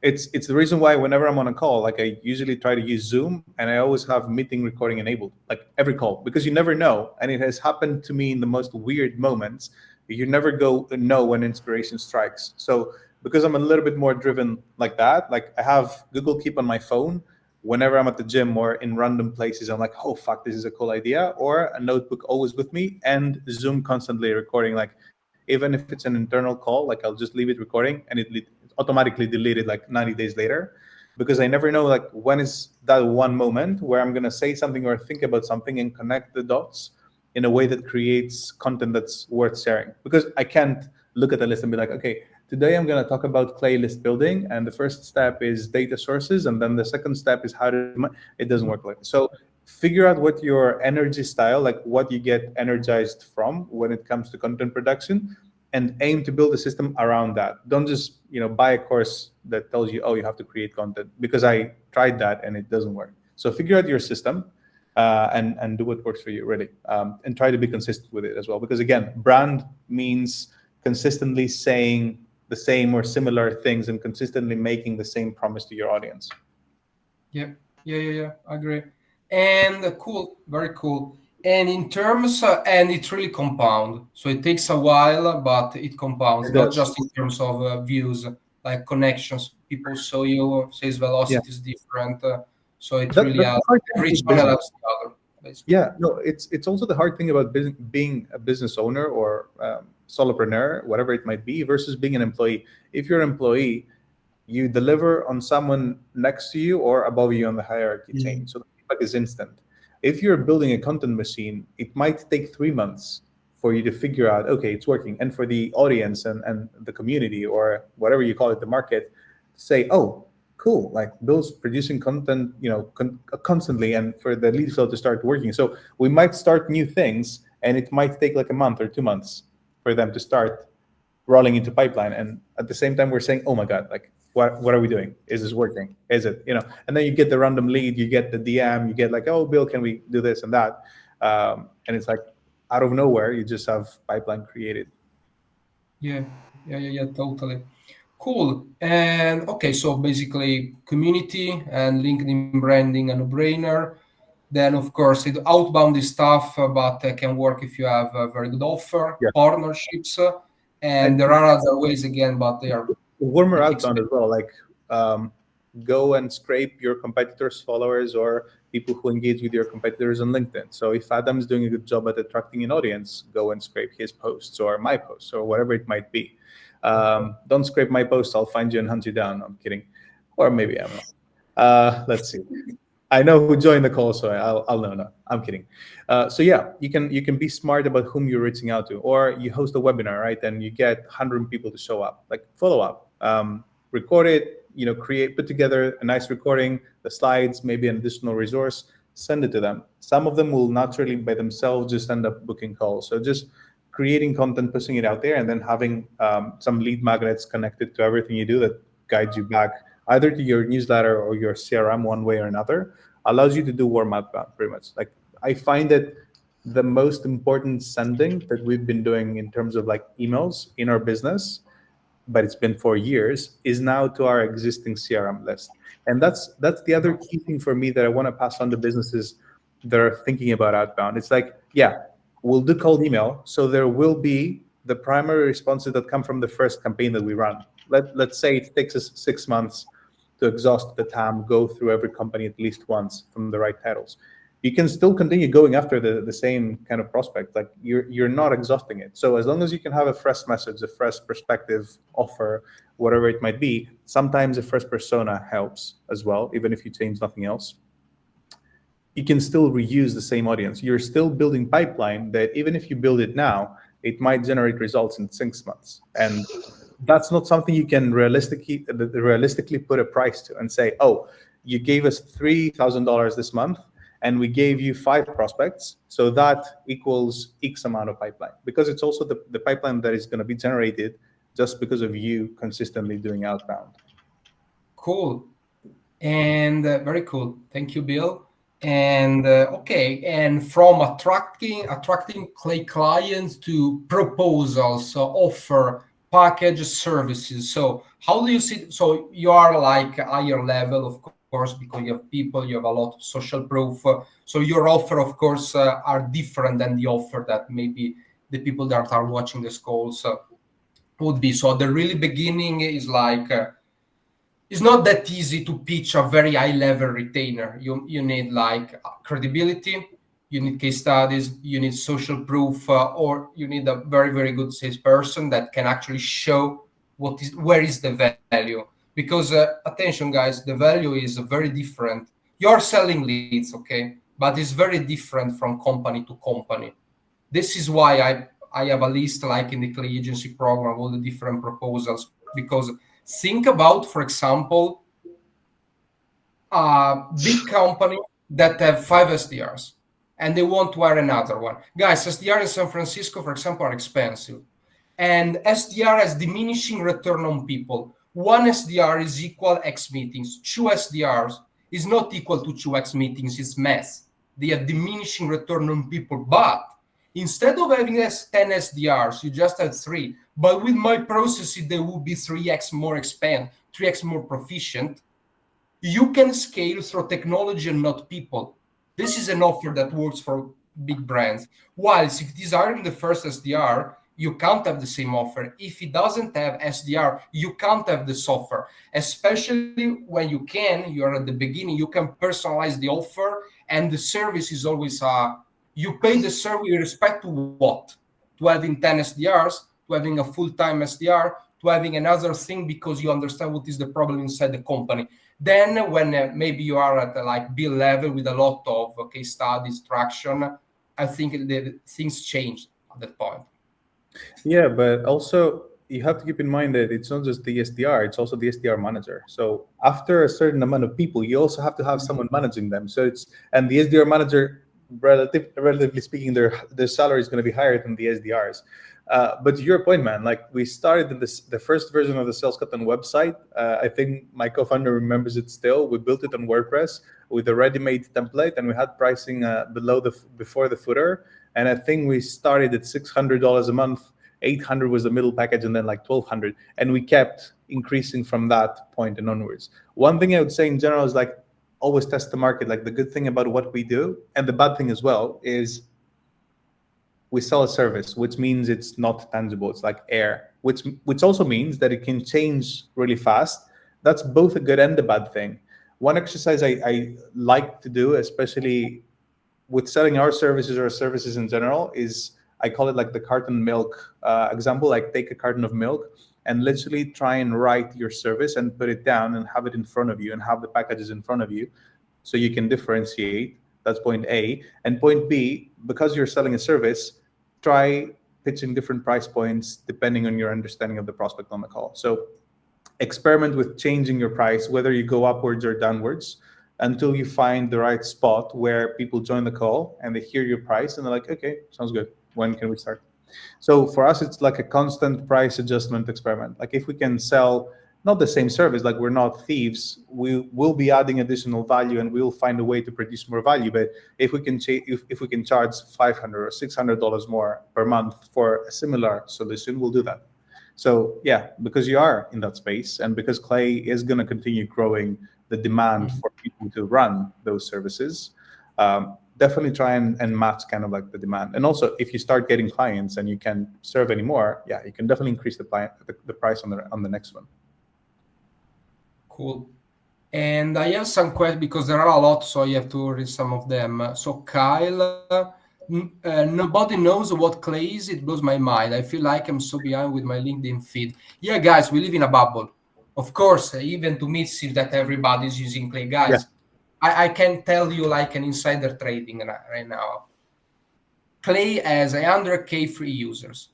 it's the reason why whenever I'm on a call, like I usually try to use Zoom and I always have meeting recording enabled, like every call, because you never know, and it has happened to me in the most weird moments. You never go know when inspiration strikes. So because I'm a little bit more driven like that, like I have Google Keep on my phone. Whenever I'm at the gym or in random places, I'm like, oh fuck, this is a cool idea, or a notebook always with me, and Zoom constantly recording. Like even if it's an internal call, like I'll just leave it recording and it automatically deleted like 90 days later, because I never know like when is that one moment where I'm going to say something or think about something and connect the dots in a way that creates content that's worth sharing. Because I can't look at the list and be like, okay, today I'm going to talk about clay list building, and the first step is data sources, and then the second step is how to it doesn't work like so. Figure out what your energy style, like what you get energized from when it comes to content production, and aim to build a system around that. Don't just buy a course that tells you, oh, you have to create content, because I tried that and it doesn't work. So figure out your system, and do what works for you, really, and try to be consistent with it as well. Because again, brand means consistently saying the same or similar things and consistently making the same promise to your audience. Yeah, yeah. I agree. And cool, very cool. And in terms, and it really compound. So it takes a while, but it compounds, It not does. just in terms of views, like connections. People saw you, sales Yeah. velocity is different. So it really That's has, the hard thing every with channel business. has the other, basically. Yeah, no, it's also the hard thing about being a business owner or solopreneur, whatever it might be, versus being an employee. If you're an employee, you deliver on someone next to you or above you on the hierarchy chain. So the feedback is instant. If you're building a content machine, it might take 3 months for you to figure out, okay, it's working. And for the audience and the community, or whatever you call it, the market, to say, oh, cool, like Bill's producing content, constantly, and for the lead flow to start working. So we might start new things and it might take like a month or 2 months for them to start rolling into pipeline, and at the same time we're saying, oh my god, like what are we doing? Is this working? Is it, and then you get the random lead, you get the DM, you get like, oh Bill, can we do this and that, and it's like out of nowhere you just have pipeline created. Yeah, totally. Cool. And okay, so basically community and LinkedIn branding a no-brainer. Then of course it outbound is tough, but can work if you have a very good offer, Yeah, partnerships, and and there are other ways again, but they are warmer pretty outbound as expensive. well, like um, go and scrape your competitors followers or people who engage with your competitors on LinkedIn. So if Adam's doing a good job at attracting an audience, go and scrape his posts or my posts or whatever it might be. Don't scrape my posts, I'll find you and hunt you down. I'm kidding, or maybe I'm not. Let's see. I know who joined the call, so I'll know. No, I'm kidding. So yeah, you can be smart about whom you're reaching out to, or you host a webinar, right? And you get 100 people to show up. Like follow up, record it, create, put together a nice recording, the slides, maybe an additional resource, send it to them. Some of them will naturally by themselves just end up booking calls. So just creating content, pushing it out there, and then having some lead magnets connected to everything you do that guides you back either to your newsletter or your CRM one way or another, allows you to do warm up pretty much. Like I find that the most important sending that we've been doing in terms of like emails in our business, but it's been 4 years, is now to our existing CRM list. And that's the other key thing for me that I want to pass on to businesses that are thinking about outbound. It's like, yeah, we'll do cold email. So there will be the primary responses that come from the first campaign that we run. Let's say it takes us 6 months to exhaust the TAM, go through every company at least once from the right titles. You can still continue going after the same kind of prospect. Like you're not exhausting it. So as long as you can have a fresh message, a fresh perspective, offer, whatever it might be, sometimes a fresh persona helps as well, even if you change nothing else. you can still reuse the same audience. You're still building pipeline that even if you build it now, it might generate results in 6 months. And that's not something you can realistically put a price to and say, oh, you gave us $3,000 this month and we gave you 5 prospects, so that equals X amount of pipeline, because it's also the pipeline that is going to be generated just because of you consistently doing outbound. Cool. And very cool. Thank you, Bill. And okay, and from attracting Clay clients to proposals, so offer, package services. So how do you see? So you are like a higher level, of course, because you have people, you have a lot of social proof. So your offer, of course, are different than the offer that maybe the people that are watching this calls would be. So the really beginning is like. It's not that easy to pitch a very high level retainer. You need like credibility, you need case studies, you need social proof, or you need a very, very good salesperson that can actually show where is the value. Because attention, guys, the value is very different. You're selling leads, okay, but it's very different from company to company. This is why I have a list like in the Claygency program, all the different proposals, because think about, for example, a big company that have 5 SDRs and they want to hire another one. Guys, SDR in San Francisco, for example, are expensive. And SDR has diminishing return on people. 1 SDR is equal X meetings. 2 SDRs is not equal to 2X meetings. It's mess. They have diminishing return on people. But instead of having 10 SDRs, you just have 3. But with my processes, they will be 3x more 3x more proficient. You can scale through technology and not people. This is an offer that works for big brands. Whilst if it is hiring the first SDR, you can't have the same offer. If it doesn't have SDR, you can't have this offer. Especially when you're at the beginning, you can personalize the offer, and the service is always you pay the service with respect to what? To having 10 SDRs, to having a full-time SDR, to having another thing because you understand what is the problem inside the company. Then when maybe you are at the like Bill level with a lot of case studies, traction, I think the things change at that point. Yeah, but also you have to keep in mind that it's not just the SDR, it's also the SDR manager. So after a certain amount of people, you also have to have someone managing them. So and the SDR manager, relatively speaking, their salary is going to be higher than the SDRs. But to your point, man, like we started in the first version of the Sales Cotton website. I think my co-founder remembers it still. We built it on WordPress with a ready-made template, and we had pricing before the footer. And I think we started at $600 a month. 800 was the middle package, and then like 1200. And we kept increasing from that point and onwards. One thing I would say in general is like always test the market. Like the good thing about what we do, and the bad thing as well, is we sell a service, which means it's not tangible. It's like air, which also means that it can change really fast. That's both a good and a bad thing. One exercise I like to do, especially with selling our services or services in general, is I call it like the carton milk example. Like take a carton of milk and literally try and write your service and put it down and have it in front of you and have the packages in front of you so you can differentiate. That's point A. And point B, because you're selling a service, try pitching different price points depending on your understanding of the prospect on the call. So experiment with changing your price, whether you go upwards or downwards, until you find the right spot where people join the call and they hear your price and they're like, okay, sounds good. When can we start? So for us, it's like a constant price adjustment experiment. Like if we can sell not the same service, like we're not thieves, we will be adding additional value and we'll find a way to produce more value. But if we can if we can charge $500 or $600 more per month for a similar solution, we'll do that. So yeah, because you are in that space and because Clay is going to continue growing the demand for people to run those services, definitely try and match kind of like the demand. And also, if you start getting clients and you can serve anymore, yeah, you can definitely increase the price on the next one. Cool. And I have some questions because there are a lot, so I have to read some of them. So Kyle, nobody knows what Clay is. It blows my mind. I feel like I'm so behind with my LinkedIn feed. Yeah, guys, we live in a bubble. Of course, even to me, it seems that everybody's using Clay. Guys, I can tell you like an insider trading right now. Clay has 100K free users,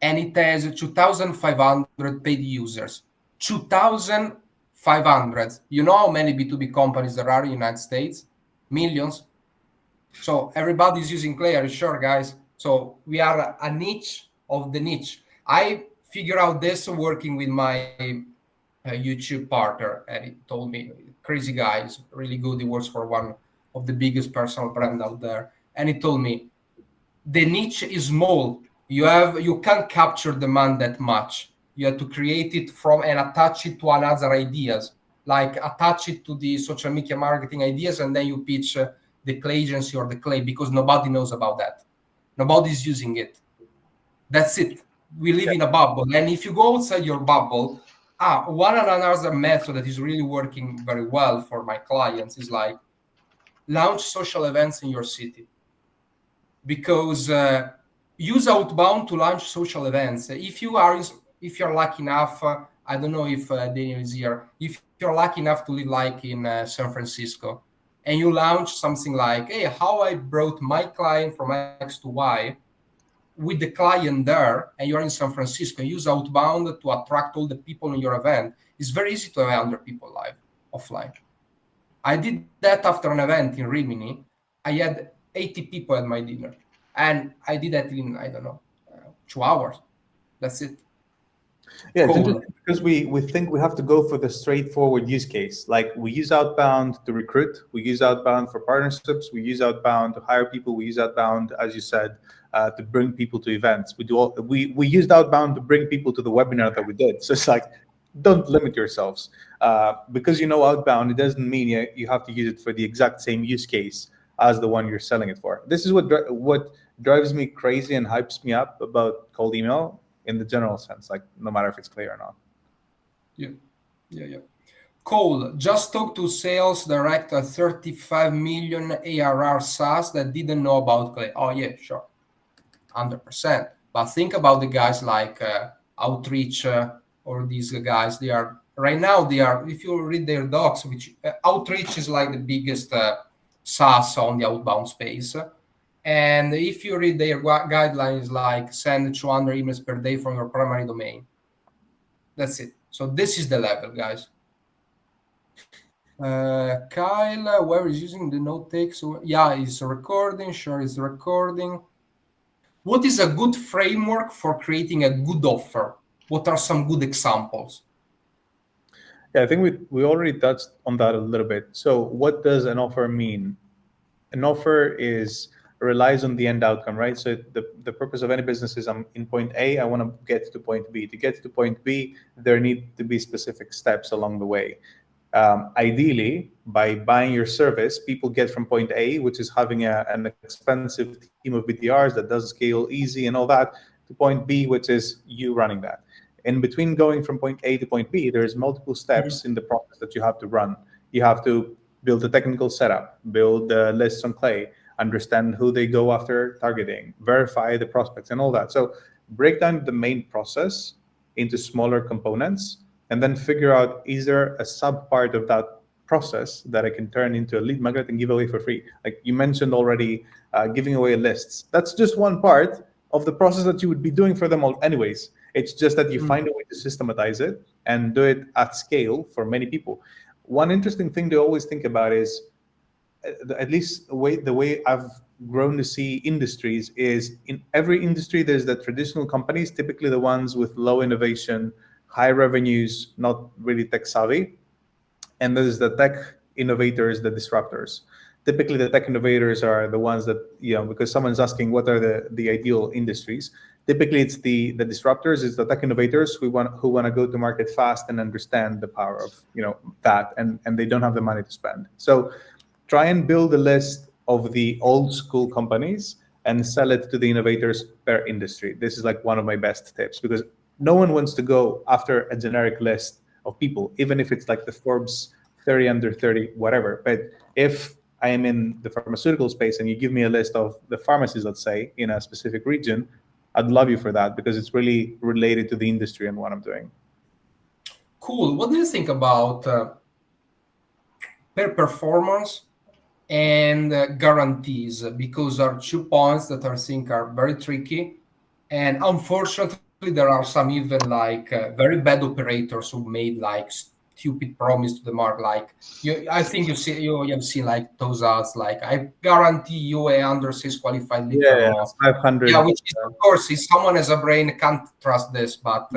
and it has 2,500 paid users. 2,500. You know how many B2B companies there are in the United States? Millions. So everybody's using Clay. Are you sure, guys? So we are a niche of the niche. I figure out this working with my YouTube partner, and he told me, crazy guy, is really good. He works for one of the biggest personal brand out there, and he told me the niche is small. You can't capture demand that much. You have to create it from and attach it to another ideas, like attach it to the social media marketing ideas, and then you pitch the Claygency or the Clay, because nobody knows about that. Nobody's using it. That's it. We live in a bubble, and if you go outside your bubble, one another method that is really working very well for my clients is like launch social events in your city, because use Outbound to launch social events. If you're lucky enough, I don't know if Daniel is here. If you're lucky enough to live like in San Francisco, and you launch something like, "Hey, how I brought my client from X to Y," with the client there, and you're in San Francisco, use Outbound to attract all the people in your event. It's very easy to have 100 people live offline. I did that after an event in Rimini. I had 80 people at my dinner, and I did that in, I don't know, 2 hours. That's it. Yeah, it's Cool. interesting because we think we have to go for the straightforward use case. Like we use Outbound to recruit, we use Outbound for partnerships, we use Outbound to hire people, we use Outbound, as you said, to bring people to events. We used Outbound to bring people to the webinar that we did. So it's like, don't limit yourselves. Because you know Outbound, it doesn't mean you have to use it for the exact same use case as the one you're selling it for. This is what drives me crazy and hypes me up about cold email in the general sense, like no matter if it's clear or not. Yeah. Cole, just talk to sales director, 35 million ARR SaaS that didn't know about Clay. Oh yeah, sure, 100%. But think about the guys like Outreach or these guys. They are right now. They are. If you read their docs, which Outreach is like the biggest SaaS on the outbound space. And if you read their guidelines, like send 200 emails per day from your primary domain, that's it. So this is the level, guys. Kyle, whoever is using the note takes, yeah, it's recording. Sure, it's recording. What is a good framework for creating a good offer? What are some good examples? Yeah, I think we already touched on that a little bit. So what does an offer mean? An offer relies on the end outcome, right? So the purpose of any business is I'm in point A, I want to get to point B. To get to point B, there need to be specific steps along the way. Ideally, by buying your service, people get from point A, which is having an expensive team of BDRs that does scale easy and all that, to point B, which is you running that. In between going from point A to point B, there's multiple steps in the process that you have to run. You have to build the technical setup, build the lists on Clay, understand who they go after targeting, verify the prospects, and all that. So break down the main process into smaller components, and then figure out, is there a sub part of that process that I can turn into a lead magnet and give away for free? Like you mentioned already, giving away lists. That's just one part of the process that you would be doing for them all anyways. It's just that you find a way to systematize it and do it at scale for many people. One interesting thing to always think about is, at least the way I've grown to see industries is, in every industry there's the traditional companies, typically the ones with low innovation, high revenues, not really tech savvy, and there's the tech innovators, the disruptors. Typically the tech innovators are the ones that, because someone's asking what are the ideal industries. Typically it's the disruptors, it's the tech innovators who want to go to market fast and understand the power of that, and they don't have the money to spend. So try and build a list of the old school companies and sell it to the innovators per industry. This is like one of my best tips, because no one wants to go after a generic list of people, even if it's like the Forbes 30 under 30, whatever. But if I am in the pharmaceutical space and you give me a list of the pharmacies, let's say, in a specific region, I'd love you for that, because it's really related to the industry and what I'm doing. Cool. What do you think about per performance and guarantees, because are 2 points that I think are very tricky. And unfortunately, there are some even like very bad operators who made like stupid promise to the market. Like I think you have seen like those ads like I guarantee you a under six qualified lead per Yeah, month. Yeah, 500. which is of course, if someone has a brain can't trust this. But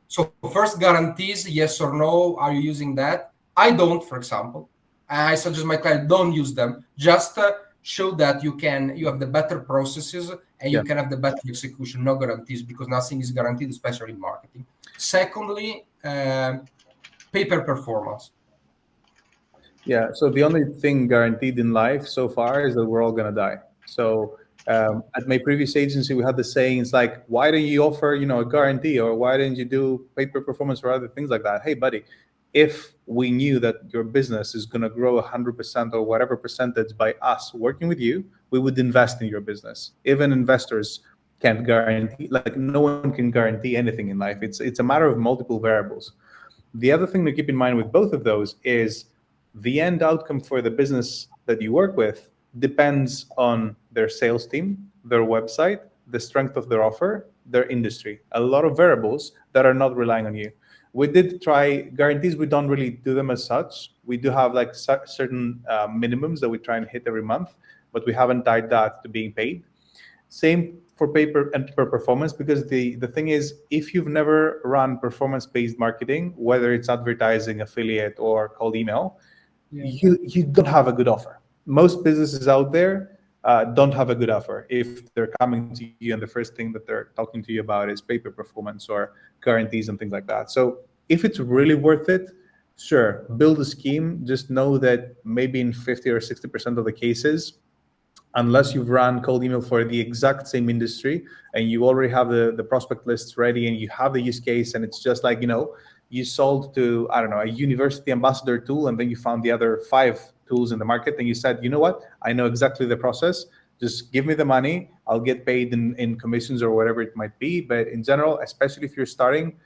so first guarantees, yes or no, are you using that? I don't, for example. I suggest my client don't use them. Just show that you have the better processes and Yeah. you can have the better execution. No guarantees, because nothing is guaranteed, especially in marketing. Secondly, pay per performance. Yeah. So the only thing guaranteed in life so far is that we're all gonna die. So at my previous agency, we had the saying, it's like, why don't you offer, a guarantee, or why didn't you do pay-per performance or other things like that? Hey, buddy, if we knew that your business is gonna grow 100% or whatever percentage by us working with you, we would invest in your business. Even investors can't guarantee, like no one can guarantee anything in life. It's a matter of multiple variables. The other thing to keep in mind with both of those is the end outcome for the business that you work with depends on their sales team, their website, the strength of their offer, their industry. A lot of variables that are not relying on you. We did try guarantees. We don't really do them as such. We do have like certain minimums that we try and hit every month, but we haven't tied that to being paid. Same for paper and per performance, because the thing is, if you've never run performance based marketing, whether it's advertising, affiliate, or cold email, Yeah. you don't have a good offer. Most businesses out there don't have a good offer if they're coming to you and the first thing that they're talking to you about is paper performance or guarantees and things like that. So if it's really worth it, sure, build a scheme. Just know that maybe in 50 or 60% of the cases, unless you've run cold email for the exact same industry and you already have the prospect lists ready and you have the use case, and it's just like, you sold to, I don't know, a university ambassador tool, and then you found the other five tools in the market and you said, you know what, I know exactly the process, just give me the money, I'll get paid in commissions or whatever it might be. But in general, especially if you're starting,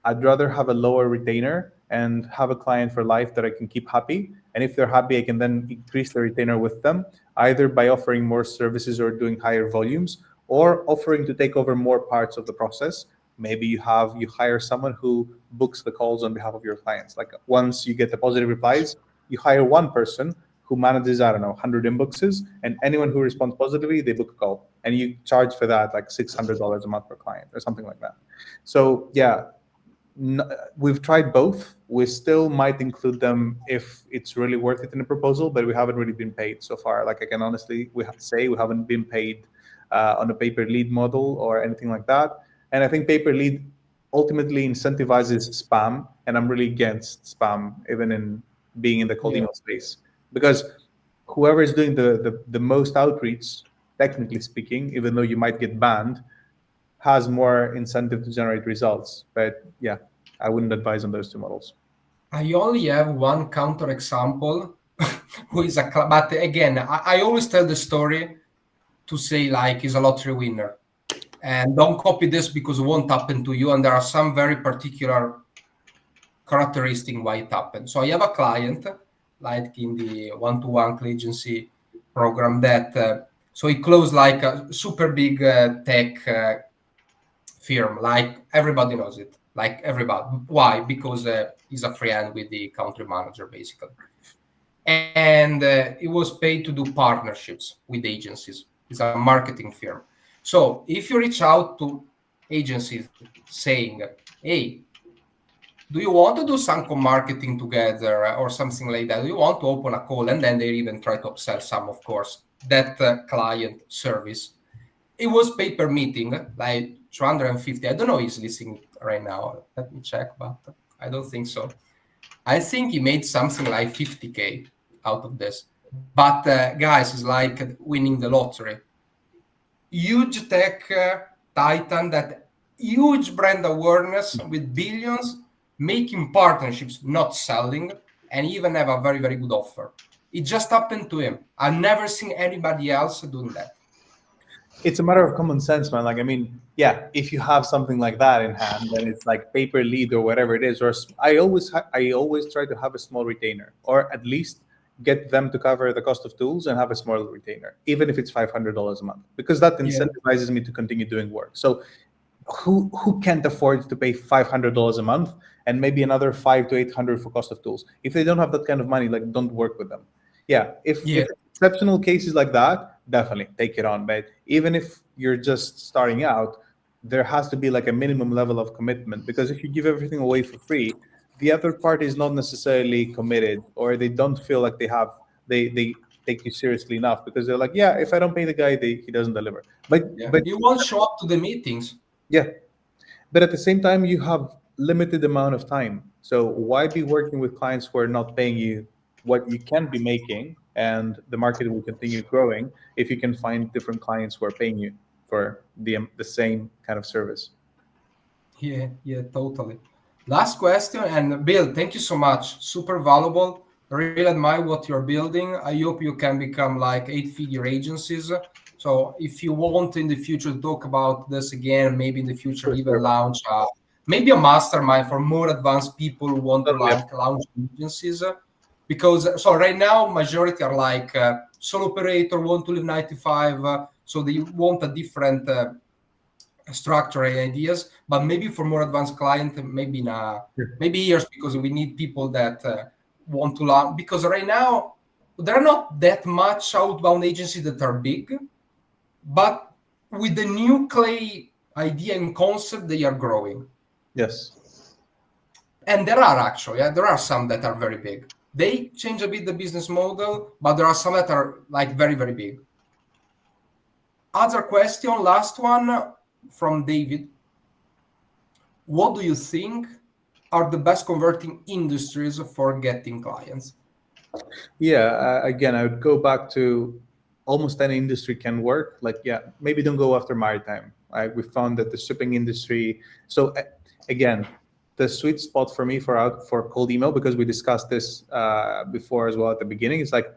I'd rather have a lower retainer and have a client for life that I can keep happy. And if they're happy, I can then increase the retainer with them, either by offering more services or doing higher volumes, or offering to take over more parts of the process. Maybe you hire someone who books the calls on behalf of your clients. Like once you get the positive replies, you hire one person who manages, I don't know, 100 inboxes, and anyone who responds positively, they book a call. And you charge for that like $600 a month per client or something like that. So yeah, we've tried both. We still might include them if it's really worth it in a proposal, but we haven't really been paid so far. Like I can honestly say we haven't been paid on a paper lead model or anything like that. And I think paper lead ultimately incentivizes spam, and I'm really against spam, even in being in the cold Yeah. email space, because whoever is doing the most outreach, technically speaking, even though you might get banned, has more incentive to generate results. But yeah, I wouldn't advise on those two models. I only have one counter example, who is but again, I always tell the story to say like he's a lottery winner. And don't copy this because it won't happen to you. And there are some very particular characteristic why it happened. So I have a client, like in the one-to-one Claygency program, that so he closed like a super big tech firm, like everybody knows it, like everybody. Why? Because he's a friend with the country manager, basically. And he was paid to do partnerships with agencies. It's a marketing firm. So if you reach out to agencies saying, hey, do you want to do some co-marketing together or something like that? Do you want to open a call? And then they even try to upsell some, of course, that client service. It was pay per meeting, like 250. I don't know if he's listening right now. Let me check, but I don't think so. I think he made something like 50K out of this. But guys, it's like winning the lottery. Huge tech titan, that huge brand awareness with billions, making partnerships, not selling, and even have a very, very good offer. It just happened to him. I've never seen anybody else doing that. It's a matter of common sense, man. Like, I mean, yeah, if you have something like that in hand, then it's like paper lead or whatever it is. Or I always try to have a small retainer, or at least get them to cover the cost of tools and have a small retainer, even if it's $500 a month, because that Yeah. incentivizes me to continue doing work. So who can't afford to pay $500 a month and maybe another 500 to 800 for cost of tools? If they don't have that kind of money, like, don't work with them. Yeah, Yeah. if exceptional cases like that, definitely take it on. But even if you're just starting out, there has to be like a minimum level of commitment, because if you give everything away for free, the other party is not necessarily committed, or they don't feel like they take you seriously enough, because they're like, yeah, if I don't pay the guy, he doesn't deliver. Yeah. But You won't show up to the meetings. yeah, but at the same time, you have limited amount of time. So why be working with clients who are not paying you what you can be making, and the market will continue growing if you can find different clients who are paying you for the same kind of service. Yeah, yeah, totally. Last question, and Bill, thank you so much. Super valuable. Really admire what you're building. I hope you can become like eight-figure agencies. So if you want in the future to talk about this again, maybe in the future For even sure. launch maybe a mastermind for more advanced people who want to Totally. like launch agencies. Because so right now majority are like solo operator want to live 95, so they want a different structure and ideas, but maybe for more advanced client, maybe in maybe years, because we need people that want to learn. Because right now there are not that much outbound agencies that are big, but with the new Clay idea and concept, they are growing. Yes. And there are actually, yeah, there are some that are very big. They change a bit the business model, but there are some that are like very, very big. Other question, last one from David. What do you think are the best converting industries for getting clients? Yeah. Again, I would go back to almost any industry can work. Like, yeah, maybe don't go after maritime. We found that the shipping industry. So again, the sweet spot for me for cold email, because we discussed this before as well at the beginning, is like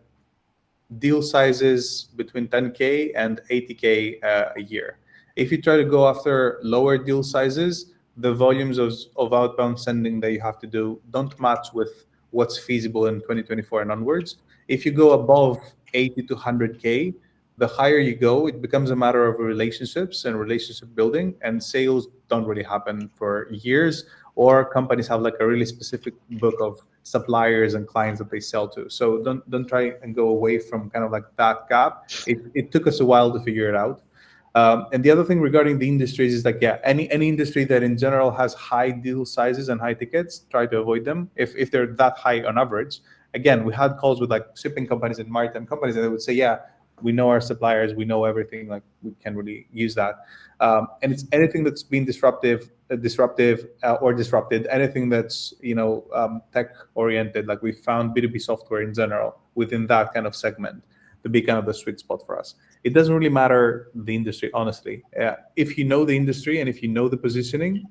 deal sizes between 10K and 80K a year. If you try to go after lower deal sizes, the volumes of outbound sending that you have to do don't match with what's feasible in 2024 and onwards. If you go above 80 to 100K, the higher you go, it becomes a matter of relationships and relationship building, and sales don't really happen for years, or companies have like a really specific book of suppliers and clients that they sell to. So don't try and go away from kind of like that gap. It took us a while to figure it out. And the other thing regarding the industries is like, yeah, any industry that in general has high deal sizes and high tickets, try to avoid them if they're that high on average. Again, we had calls with like shipping companies and maritime companies, and they would say, yeah, we know our suppliers, we know everything, like we can really use that. And it's anything that's been or disrupted, anything that's tech oriented. Like, we found B2B software in general within that kind of segment to be kind of the sweet spot for us. It doesn't really matter the industry, honestly. If you know the industry and if you know the positioning,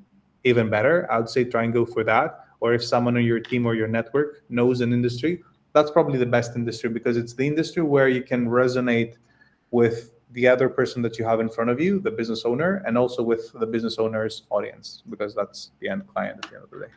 even better. I would say try and go for that. Or if someone on your team or your network knows an industry, that's probably the best industry, because it's the industry where you can resonate with the other person that you have in front of you, the business owner, and also with the business owner's audience, because that's the end client at the end of the day.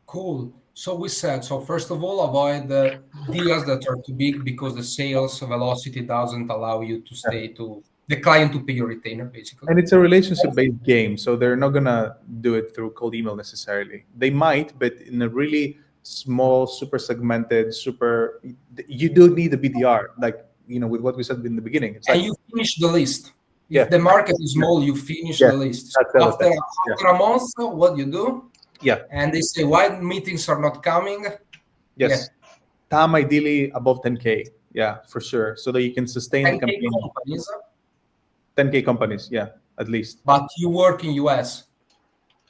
Cool. So we said, so first of all, avoid the deals that are too big, because the sales velocity doesn't allow you to Yeah. stay to the client to pay your retainer, basically. And it's a relationship-based game, so they're not gonna do it through cold email necessarily. They might, but in a really small, super segmented, super. You do need a BDR, like with what we said in the beginning. It's And like, you finish the list. yeah, If the market is yeah, small, you finish yeah. the list. That's the other After thing. Yeah, after a month, what you do? yeah, And they say, why meetings are not coming? Yeah, yes. TAM ideally above 10K. Yeah, for sure, so that you can sustain the 10K campaign. companies, 10K companies, yeah, at least. but you work in US.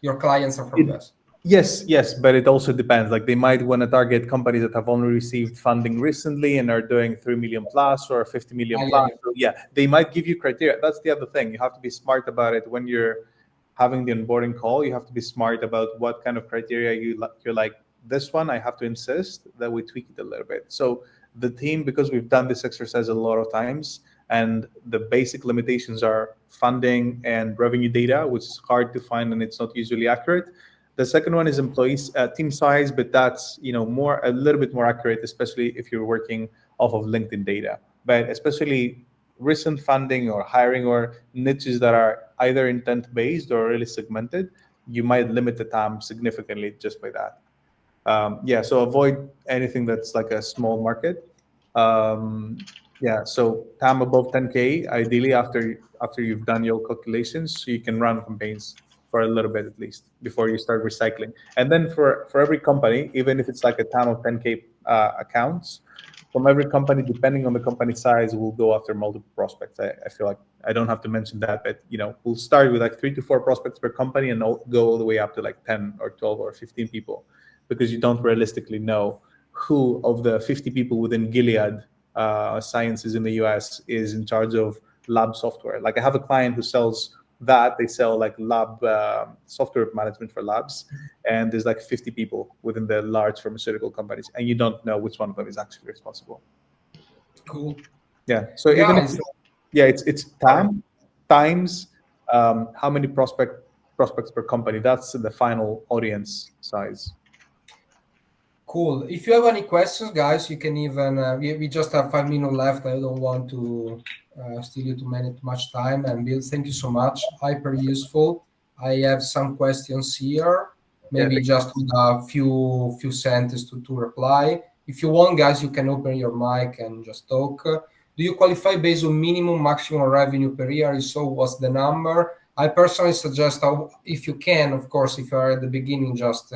Your clients are from It, US. yes, yes, but it also depends. Like, they might want to target companies that have only received funding recently and are doing 3 million plus or 50 million Yeah, plus. yeah. So yeah, they might give you criteria. That's the other thing. You have to be smart about it when you're having the onboarding call. You have to be smart about what kind of criteria you're like. This one, I have to insist that we tweak it a little bit. So the team, because we've done this exercise a lot of times, and the basic limitations are funding and revenue data, which is hard to find and it's not usually accurate. The second one is employees team size, but that's more a little bit more accurate, especially if you're working off of LinkedIn data. But especially recent funding or hiring or niches that are either intent based or really segmented, you might limit the TAM significantly just by that. Yeah, so avoid anything that's like a small market. Yeah, so TAM above 10K, ideally after you've done your calculations, so you can run campaigns for a little bit at least before you start recycling. And then for every company, even if it's like a TAM of 10K accounts, from every company, depending on the company size, we'll go after multiple prospects. I feel like I don't have to mention that, but we'll start with like 3 to 4 prospects per company and go all the way up to like 10 or 12 or 15 people, because you don't realistically know who of the 50 people within Gilead Sciences in the US is in charge of lab software. Like I have a client who sells that. They sell like lab software management for labs, and there's like 50 people within the large pharmaceutical companies, and you don't know which one of them is actually responsible. Cool. Yeah. So even if, yeah, it's time times how many prospects per company. That's the final audience size. Cool. If you have any questions, guys, you can even. We just have 5 minutes left. I don't want to steal you too much time. And Bill, thank you so much. Hyper useful. I have some questions here. Maybe just with a few sentences to reply. If you want, guys, you can open your mic and just talk. Do you qualify based on minimum, maximum revenue per year? If so, what's the number? I personally suggest, if you can, of course, if you're at the beginning, just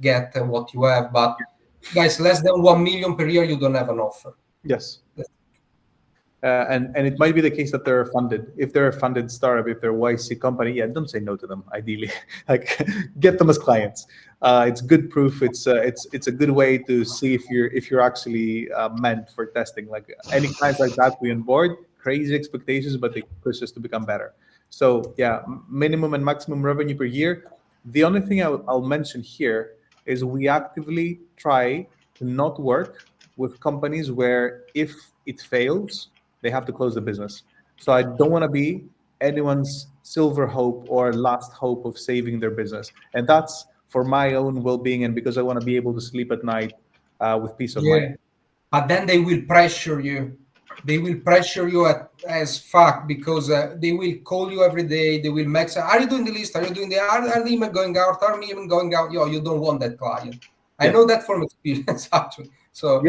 get what you have. But guys, less than 1 million per year, you don't have an offer. Yes. And it might be the case that they're funded. If they're a funded startup, if they're a YC company, yeah, don't say no to them. Ideally, like get them as clients. It's good proof. It's a good way to see if you're actually meant for testing. Like any clients like that, we onboard. Crazy expectations, but they push us to become better. So yeah, minimum and maximum revenue per year. The only thing I'll mention here is we actively try to not work with companies where if it fails, they have to close the business. So I don't want to be anyone's silver hope or last hope of saving their business. And that's for my own well-being and because I want to be able to sleep at night with peace of mind. But then they will pressure you. They will pressure you as fuck because they will call you every day. They will make say, "Are you doing the list? Are you doing are the email going out? Are the email going out?" Yo, you don't want that client. I know that from experience, actually. So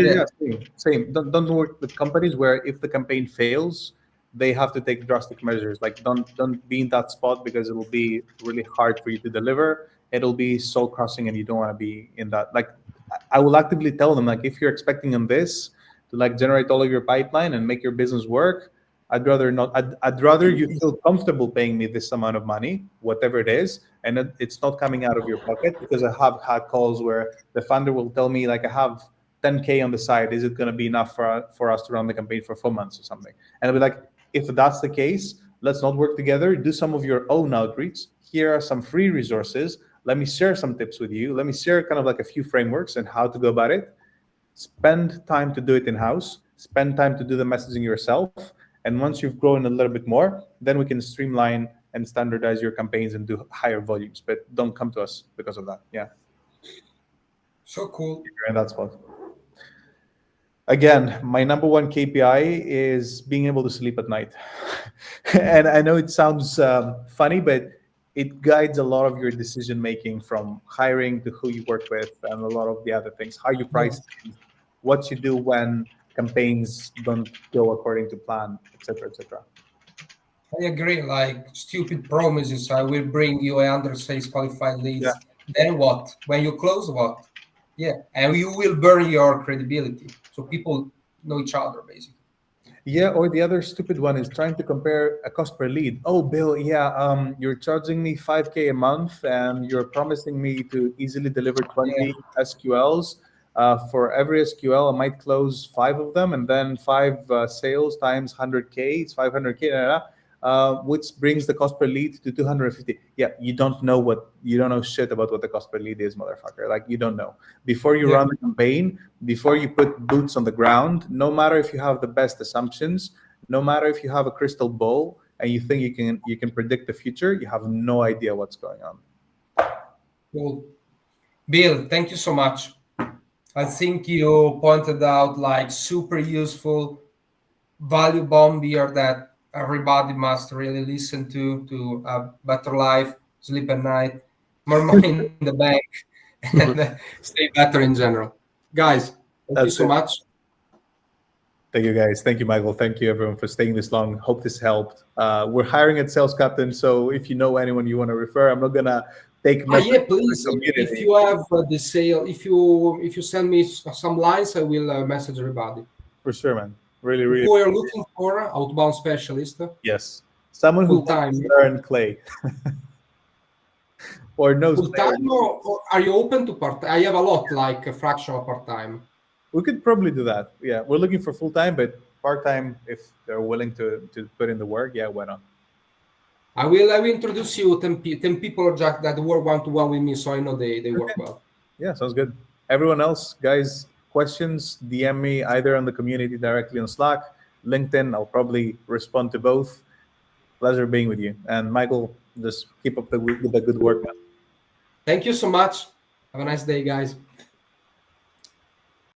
same. Don't work with companies where if the campaign fails, they have to take drastic measures. Like don't be in that spot because it will be really hard for you to deliver. It'll be soul crushing, and you don't want to be in that. Like I will actively tell them, like if you're expecting on this to like generate all of your pipeline and make your business work, I'd rather not. I'd rather you feel comfortable paying me this amount of money, whatever it is, and it's not coming out of your pocket. Because I have had calls where the funder will tell me, like, I have 10K on the side. Is it going to be enough for us to run the campaign for 4 months or something? And I'll be like, if that's the case, let's not work together. Do some of your own outreach. Here are some free resources. Let me share some tips with you. Let me share kind of like a few frameworks and how to go about it. Spend time to do it in-house. Spend time to do the messaging yourself. And once you've grown a little bit more, then we can streamline and standardize your campaigns and do higher volumes. But don't come to us because of that. Yeah. So cool. You're in that spot. Again, my number one KPI is being able to sleep at night. And I know it sounds funny, but it guides a lot of your decision making, from hiring to who you work with and a lot of the other things, how you price things, what you do when campaigns don't go according to plan, etc., etc. I agree. Like stupid promises. I will bring you 100 sales qualified leads. Yeah. Then what? When you close, what? Yeah, and you will burn your credibility. So people know each other basically. Yeah, or the other stupid one is trying to compare a cost per lead. Oh, Bill, yeah, you're charging me 5K a month, and you're promising me to easily deliver 20 SQLs. For every SQL, I might close 5 of them, and then 5 sales times 100K, it's 500K. Which brings the cost per lead to 250. Yeah, you don't know shit about what the cost per lead is, motherfucker. Like, you don't know. Before you run the campaign, before you put boots on the ground, no matter if you have the best assumptions, no matter if you have a crystal ball and you think you can predict the future, you have no idea what's going on. Cool. Bill, thank you so much. I think you pointed out like super useful value bomb here that everybody must really listen to a better life, sleep at night, more money in the bank, and stay better in general. Guys, thank you That's so it. much. Thank you, guys. Thank you, Michael. Thank you, everyone, for staying this long. Hope this helped. We're hiring at Sales Captain, so if you know anyone you want to refer, I'm not gonna take messages Yeah, from the please. If community. you have the sale, if you send me some lines, I will message everybody. For sure, man. Really, really. Who are you looking for? Outbound specialist, Yes. Someone who full wants time. to learn Clay or knows Full Clay. time, or are you open to part? I have a lot, like a fractional part time. We could probably do that. Yeah, we're looking for full time, but part time if they're willing to put in the work. Yeah, why not? I will introduce you 10 people Jack that work one to one with me, so I know they work Okay. well. Yeah, sounds good. Everyone else, guys, questions? DM me either on the community directly on Slack, LinkedIn. I'll probably respond to both. Pleasure being with you. And Michael, just keep up with the good work, man. Thank you so much. Have a nice day, guys.